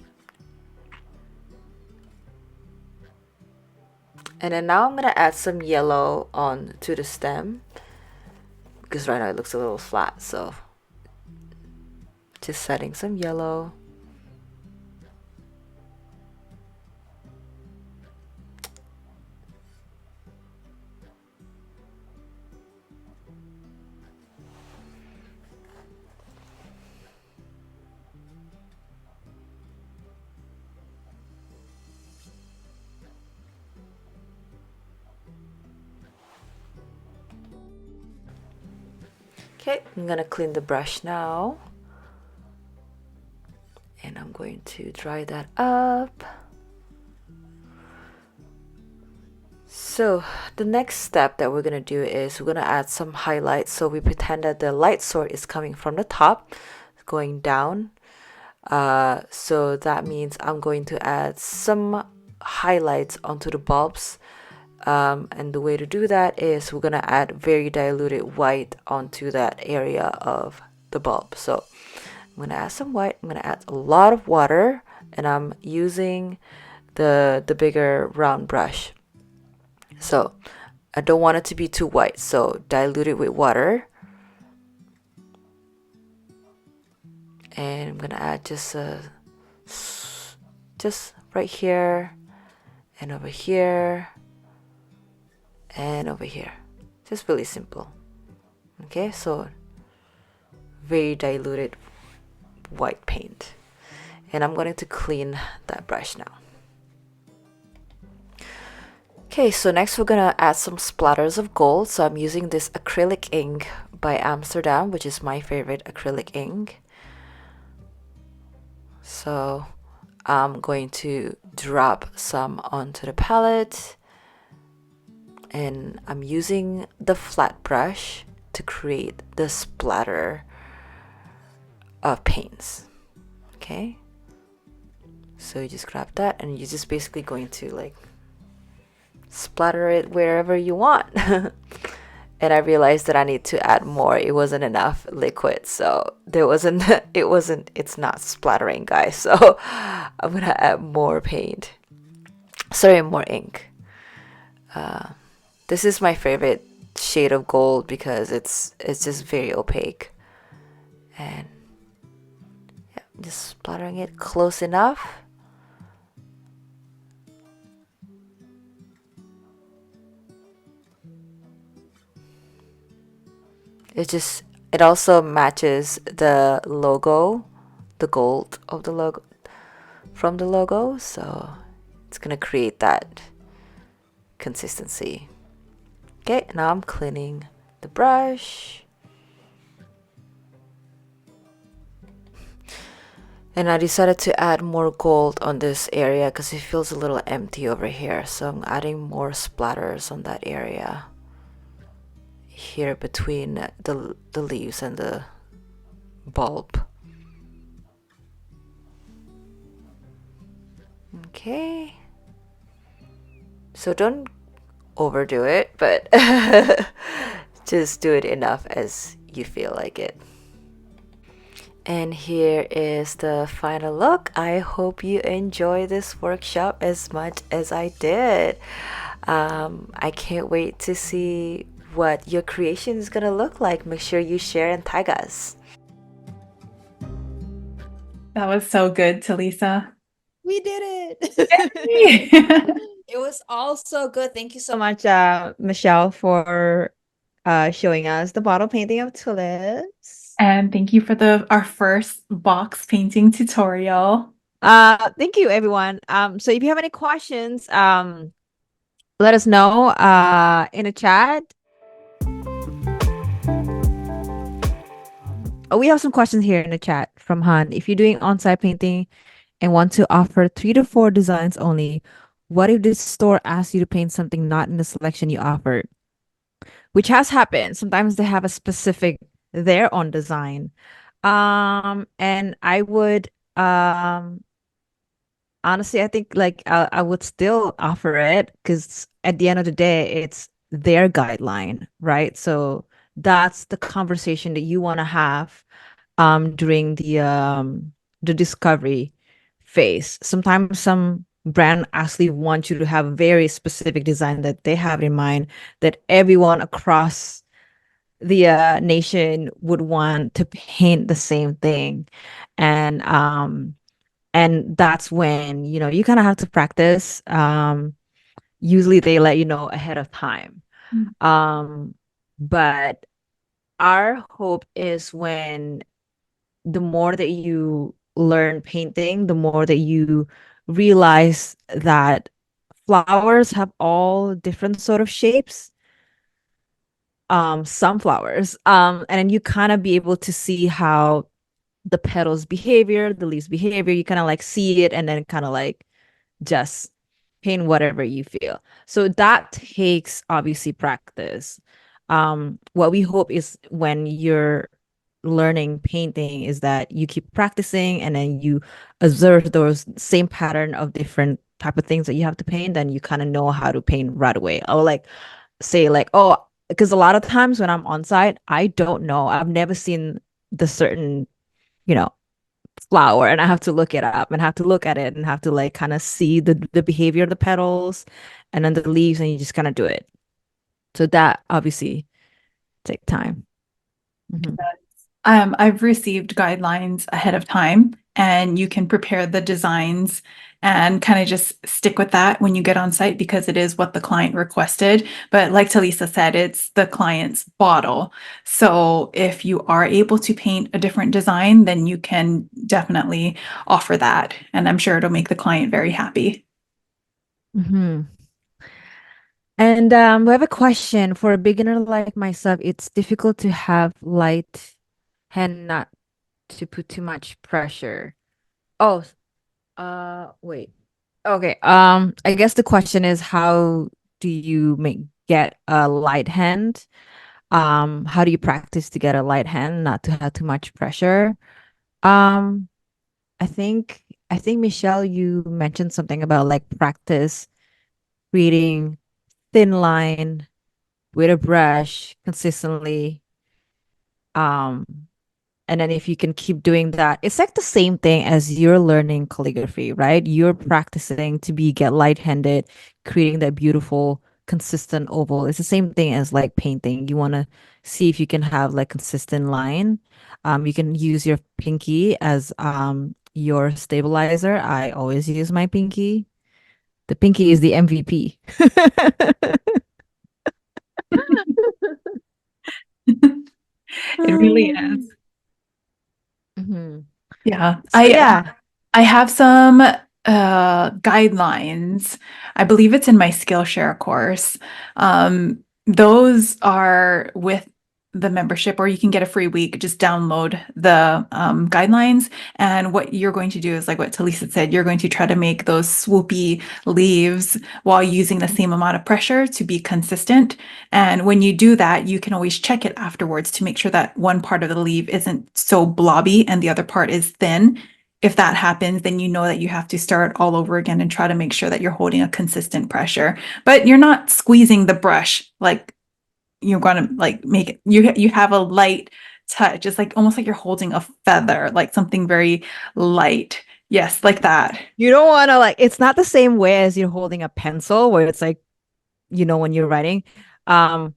and then now I'm gonna add some yellow on to the stem because right now it looks a little flat, so just setting some yellow. Okay, I'm gonna clean the brush now, and I'm going to dry that up. So the next step that we're gonna do is we're gonna add some highlights. So we pretend that the light source is coming from the top, going down. So that means I'm going to add some highlights onto the bulbs. And the way to do that is we're gonna add very diluted white onto that area of the bulb. So I'm gonna add some white. I'm gonna add a lot of water, and I'm using the bigger round brush. So I don't want it to be too white, so dilute it with water. And I'm gonna add just right here and over here and over here. Just really simple. Okay, so very diluted white paint. And I'm going to clean that brush now. Okay, so next we're gonna add some splatters of gold. So I'm using this acrylic ink by Amsterdam, which is my favorite acrylic ink. So I'm going to drop some onto the palette, and I'm using the flat brush to create the splatter of paints. Okay, so you just grab that and you're just basically going to like splatter it wherever you want. And I realized that I need to add more. It wasn't enough liquid, so it's not splattering, guys. So I'm gonna add more paint. Sorry, more ink. This is my favorite shade of gold because it's just very opaque. And yeah, just splattering it close enough. It also matches the logo, the gold of the logo from the logo, so it's gonna create that consistency. Okay, now I'm cleaning the brush. And I decided to add more gold on this area because it feels a little empty over here, so I'm adding more splatters on that area here between the leaves and the bulb. Okay, so don't overdo it, but just do it enough as you feel like it. And here is the final look. I hope you enjoy this workshop as much as I did. I can't wait to see what your creation is gonna look like. Make sure you share and tag us. That was so good, Telisa. We did it. Yay! It was all so good. Thank you so much, Michelle, for showing us the bottle painting of tulips. And thank you for our first box painting tutorial. Thank you, everyone. So if you have any questions, let us know in the chat. Oh, we have some questions here in the chat from Han. If you're doing on-site painting and want to offer 3 to 4 designs only, what if this store asks you to paint something not in the selection you offered? Which has happened. Sometimes they have a specific their own design. And I would honestly, I think like I would still offer it because at the end of the day, it's their guideline, right? So that's the conversation that you want to have during the discovery phase. Sometimes some brand actually want you to have a very specific design that they have in mind that everyone across the nation would want to paint the same thing. And that's when, you kind of have to practice. Usually they let you know ahead of time. Mm. But our hope is when the more that you learn painting, the more that you realize that flowers have all different sort of shapes, some flowers, and then you kind of be able to see how the petals behavior, the leaves behavior, you kind of like see it and then kind of like just paint whatever you feel. So that takes obviously practice. What we hope is when you're learning painting is that you keep practicing and then you observe those same pattern of different type of things that you have to paint, then you kind of know how to paint right away. I'll like say like, oh, because a lot of times when I'm on site, I don't know. I've never seen the certain, you know, flower and I have to look it up and have to look at it and have to like kind of see the behavior of the petals and then the leaves and you just kind of do it. So that obviously take time. Mhm. I've received guidelines ahead of time, and you can prepare the designs and kind of just stick with that when you get on site because it is what the client requested. But like Talisa said, it's the client's bottle. So if you are able to paint a different design, then you can definitely offer that. And I'm sure it'll make the client very happy. Hmm. And we have a question for a beginner like myself. It's difficult to have light and not to put too much pressure. Oh, wait. Okay. I guess the question is how do you make get a light hand? How do you practice to get a light hand, not to have too much pressure? Um, I think Michelle, you mentioned something about like practice creating thin line with a brush consistently. Um, and then if you can keep doing that, it's like the same thing as you're learning calligraphy, right? You're practicing to be get light-handed, creating that beautiful, consistent oval. It's the same thing as like painting. You want to see if you can have like consistent line. You can use your pinky as your stabilizer. I always use my pinky. The pinky is the MVP. It really is. Mhm. Yeah. So yeah. I have some guidelines. I believe it's in my Skillshare course. Those are with the membership, or you can get a free week. Just download the guidelines. And what you're going to do is like what Talisa said, you're going to try to make those swoopy leaves while using the same amount of pressure to be consistent. And when you do that, you can always check it afterwards to make sure that one part of the leaf isn't so blobby and the other part is thin. If that happens, then you know that you have to start all over again and try to make sure that you're holding a consistent pressure. But you're not squeezing the brush like you're gonna like make it. You have a light touch. It's like almost like you're holding a feather, like something very light. Yes, like that. You don't want to like it's not the same way as you're holding a pencil where it's like, when you're writing. Um,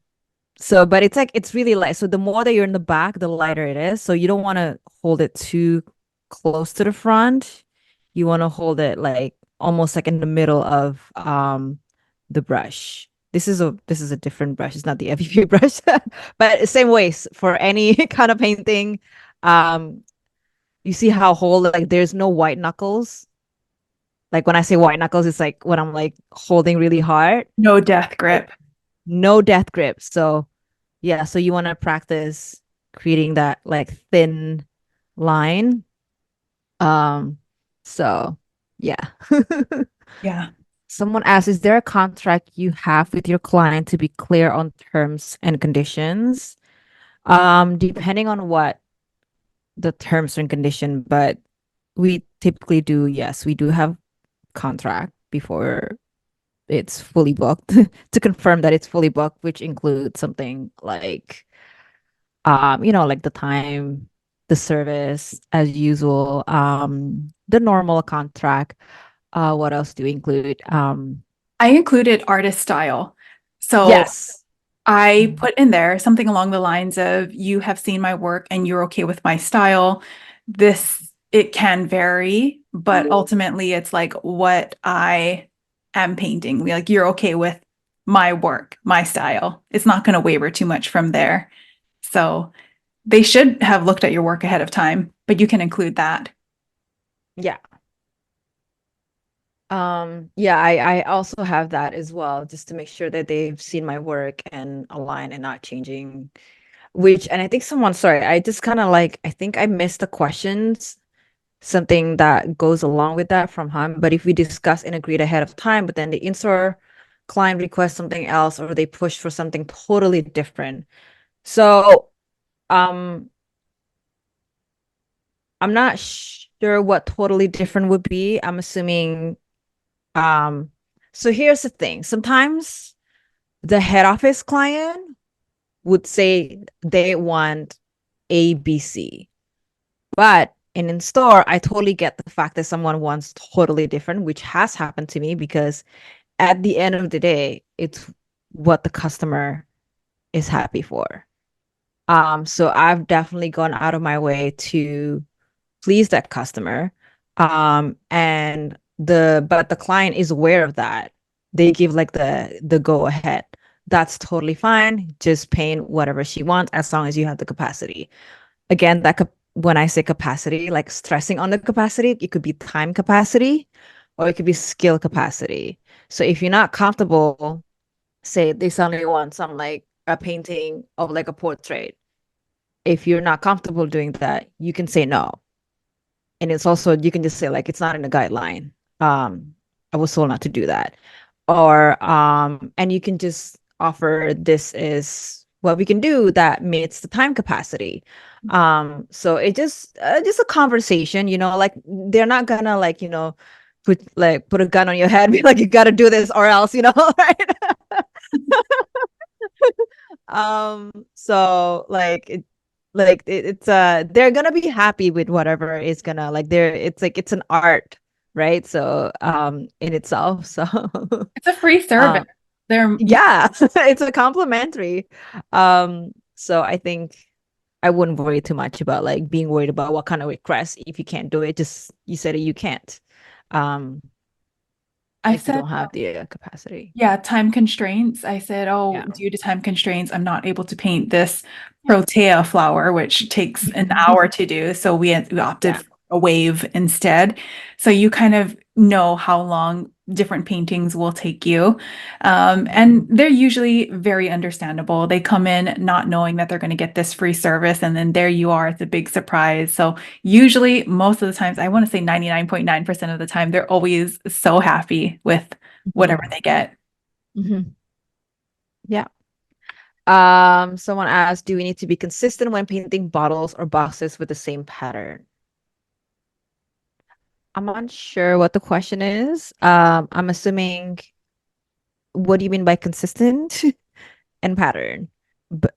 so but it's like it's really light. So the more that you're in the back, the lighter it is. So you don't want to hold it too close to the front. You want to hold it like almost like in the middle of the brush. This is a different brush. It's not the FEP brush. But same ways for any kind of painting. Um, you see how hold like there's no white knuckles. Like when I say white knuckles, it's like when I'm like holding really hard. No death Like grip. no death grip. So yeah, so you want to practice creating that like thin line. Um, so yeah. Yeah. Someone asks, is there a contract you have with your client to be clear on terms and conditions? Depending on what the terms and condition, but we typically do, yes, we do have contract before it's fully booked to confirm that it's fully booked, which includes something like like the time, the service as usual, the normal contract. What else do we include? I included artist style. So Yes. I put in there something along the lines of you have seen my work and you're okay with my style. This, it can vary, but ultimately it's like what I am painting. Like you're okay with my work, my style. It's not going to waver too much from there. So they should have looked at your work ahead of time, but you can include that. Yeah. Yeah, I also have that as well, just to make sure that they've seen my work and align and not changing. And I think sorry, I just kind of like, I think I missed the questions, something that goes along with that from him. But if we discuss and agreed ahead of time, but then the in-store client requests something else or they push for something totally different. So, um, I'm not sure what totally different would be. I'm assuming, um, so here's the thing. Sometimes the head office client would say they want ABC. But in store, I totally get the fact that someone wants totally different, which has happened to me because at the end of the day, it's what the customer is happy for. So I've definitely gone out of my way to please that customer. And but the client is aware of that. They give like the go ahead. That's totally fine. Just paint whatever she wants as long as you have the capacity. Again, when I say capacity, like stressing on the capacity, it could be time capacity or it could be skill capacity. So if you're not comfortable, say they suddenly want some like a painting of like a portrait. If you're not comfortable doing that, you can say no. And it's also you can just say like it's not in the guideline. I was told not to do that. Or and you can just offer this is what we can do that meets the time capacity. So it just a conversation, like they're not gonna like, put a gun on your head and be like you gotta do this or else, right? So it's they're gonna be happy with whatever is gonna like they're it's like it's an art, right? So in itself. So It's a free service. um They're yeah, it's a complimentary. So I think I wouldn't worry too much about like being worried about what kind of request if you can't do it. Just you said it, you can't. Um I if you said, don't have the capacity. yeah, time constraints. I said, oh, Yeah. due to time constraints, I'm not able to paint this protea flower, which takes an hour to do. So we opted Yeah. for a wave instead. So you kind of know how long different paintings will take you. And they're usually very understandable. They come in not knowing that they're going to get this free service, and then there you are. It's a big surprise. So usually, most of the times, I want to say 99.9% of the time, they're always so happy with whatever Mhm. they get. Mhm. Yeah. Someone asked, do we need to be consistent when painting bottles or boxes with the same pattern? I'm unsure what the question is. I'm assuming, what do you mean by consistent and pattern?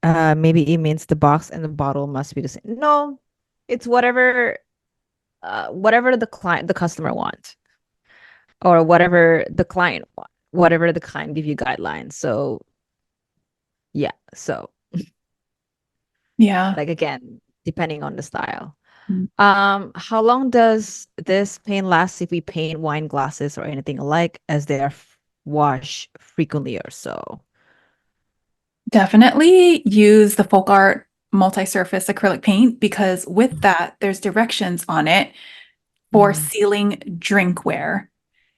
Maybe it means the box and the bottle must be the same. No, it's whatever the customer wants, or whatever the client give you guidelines. So yeah, so Yeah. like again, depending on the style. Mm. How long does this paint last if we paint wine glasses or anything alike as they are washed frequently or so? Definitely use the folk art multi-surface acrylic paint because with that, there's directions on it for Mhm. sealing drinkware.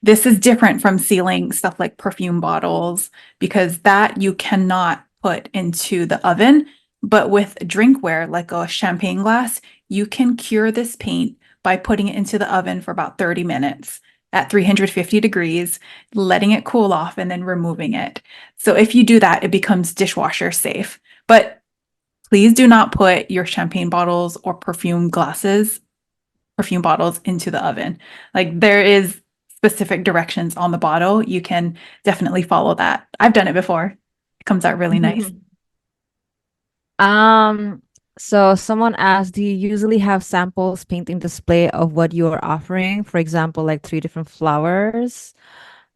This is different from sealing stuff like perfume bottles because that you cannot put into the oven. But with drinkware, like a champagne glass, you can cure this paint by putting it into the oven for about 30 minutes at 350 degrees, letting it cool off, and then removing it. So if you do that, it becomes dishwasher safe. But please do not put your champagne bottles or perfume bottles into the oven. Like there is specific directions on the bottle. You can definitely follow that. I've done it before. It comes out really nice. Um, so someone asked, do you usually have samples painting display of what you are offering? For example, like three different flowers.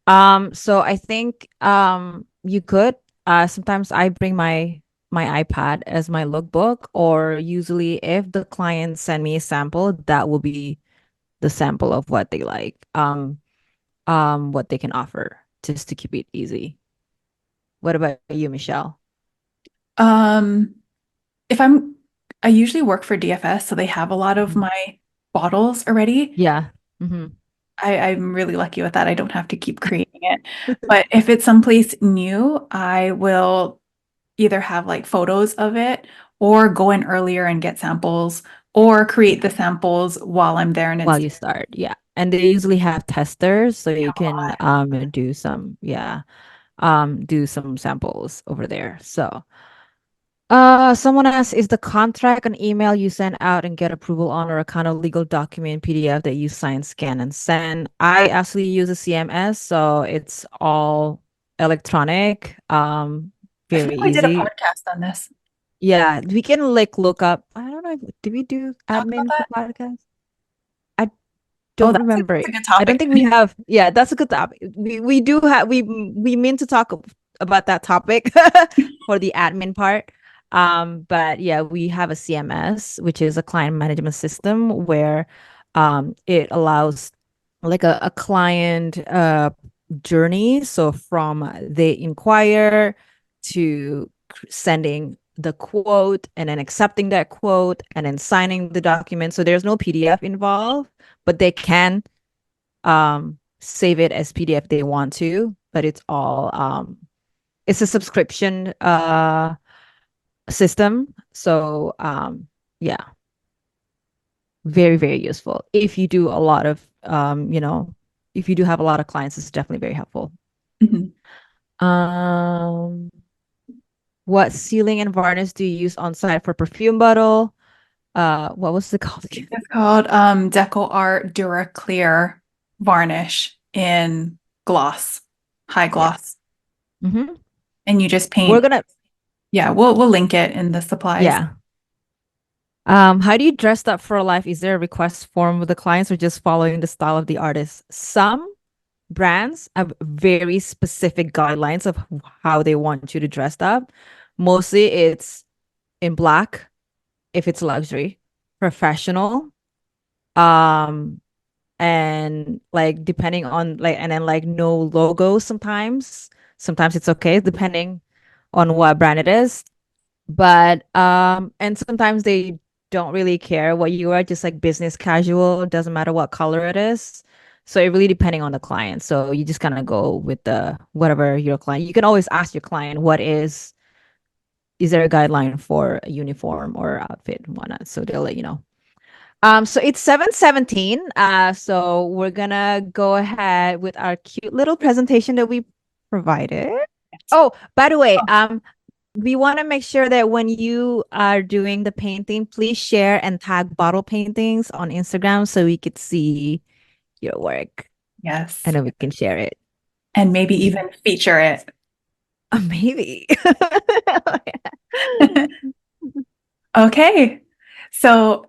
So I think you could. Sometimes I bring my iPad as my lookbook, or usually if the client send me a sample, that will be the sample of what they like. What they can offer, just to keep it easy. What about you, Michelle? Um, if I'm, I usually work for DFS, so they have a lot of Mhm. my bottles already. Yeah. Hmm. I'm really lucky with that. I don't have to keep creating it. But if it's someplace new, I will either have like photos of it or go in earlier and get samples or create the samples while I'm there and While it's you start, yeah. And they usually have testers, so a you can lot. do some samples over there. So someone asks, is the contract an email you send out and get approval on, or a kind of legal document PDF that you sign, scan, and send? I actually use a CMS, so it's all electronic, I feel very like we did a easy. podcast on this. Yeah, we can like look up. I don't know. Did we do Talk about admin for that. podcast? I Oh, don't remember. that's a good I don't topic. think we have. Yeah, that's a good topic. We do have we mean to talk about that topic for the admin part. But yeah, we have a CMS, which is a client management system where it allows like a client journey. So from they inquire to sending the quote and then accepting that quote and then signing the document. So there's no PDF involved, but they can save it as PDF if they want to, but it's all it's a subscription system. So yeah, very, very useful. If you do a lot of if you do have a lot of clients, it's definitely very helpful. Mhm. Um, what sealing and varnish do you use on site for perfume bottle? What was it called again? It's called Deco Art Dura Clear Varnish in gloss, high Yeah. gloss. Hmm. And you just We're paint. gonna, Yeah, we'll link it in the supplies. yeah. How do you dress up for life? Is there a request form with the clients or just following the style of the artist? Some brands have very specific guidelines of how they want you to dress up. Mostly it's in black if it's luxury, professional, um, and like depending on like and then like no logo sometimes. Sometimes it's okay depending on what brand it is. But and sometimes they don't really care what you are, just like business casual, doesn't matter what color it is. So it really depending on the client. So you just kind of go with the whatever your client. You can always ask your client what is there a guideline for a uniform or outfit and whatnot. So they'll let you know. So it's 7:17. So we're gonna go ahead with our cute little presentation that we provided. Oh, by the way, we want to make sure that when you are doing the painting, please share and tag bottle paintings on Instagram so we could see your work Yes. and then we can share it. And maybe even feature it. Maybe. Okay. So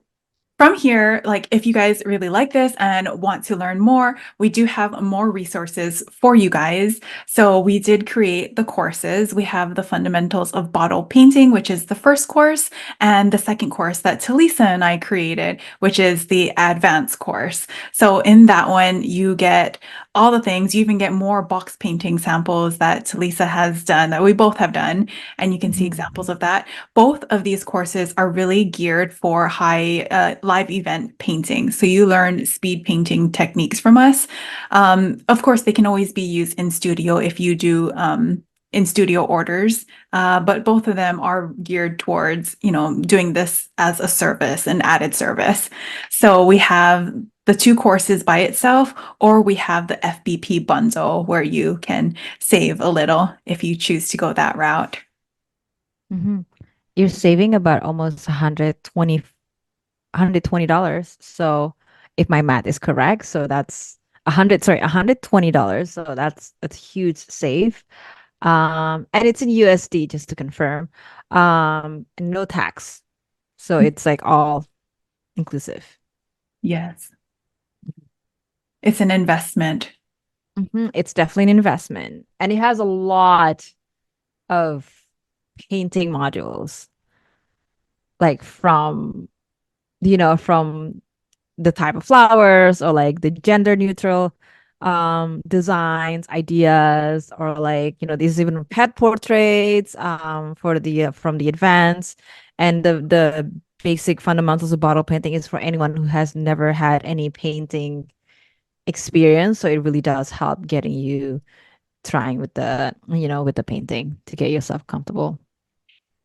from here, like if you guys really like this and want to learn more, we do have more resources for you guys. So we did create the courses. We have the fundamentals of bottle painting, which is the first course, and the second course that Telisa and I created, which is the advanced course. So in that one, you get all the things. You even get more box painting samples that Telisa has done, that we both have done, and you can see Mhm. examples of that. Both of these courses are really geared for high live event painting. So you learn speed painting techniques from us. Of course, they can always be used in studio if you do in studio orders, but both of them are geared towards, doing this as a service, an added service. So we have the two courses by itself, or we have the FBP bundle where you can save a little if you choose to go that route. Mhm. You're saving about almost 120. So if my math is correct, so that's 120. So that's huge save. And it's in USD just to confirm. And no tax. So it's like all inclusive. Yes, it's an investment. It's definitely an investment. And it has a lot of painting modules, like from the type of flowers or like the gender neutral designs ideas or like these even pet portraits for the from the advance and the basic fundamentals of bottle painting is for anyone who has never had any painting experience, so it really does help getting you trying with the painting to get yourself comfortable.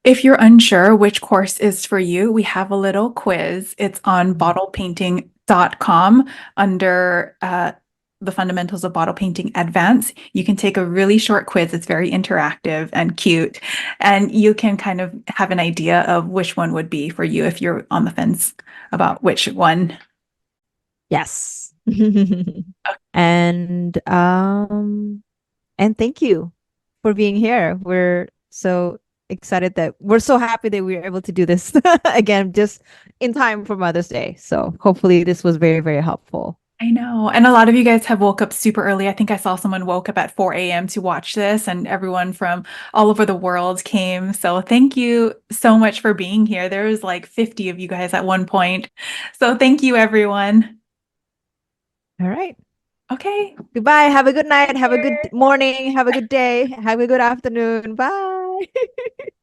If you're unsure which course is for you, we have a little quiz. It's on Mhm. bottlepainting.com under the fundamentals of bottle painting advance. You can take a really short quiz. It's very interactive and cute. And you can kind of have an idea of which one would be for you if you're on the fence about which one. Yes. and thank you for being here. We're so excited that we're so happy that we were able to do this again just in time for Mother's Day. So hopefully this was very, very helpful. I know. And a lot of you guys have woke up super early. I think I saw someone woke up at 4 a.m. to watch this, and everyone from all over the world came. So thank you so much for being here. There was like 50 of you guys at one point. So thank you, everyone. All right. Okay. Goodbye. Have a good night. Take Have a good care. morning. Have a good day. Have a good afternoon. Bye.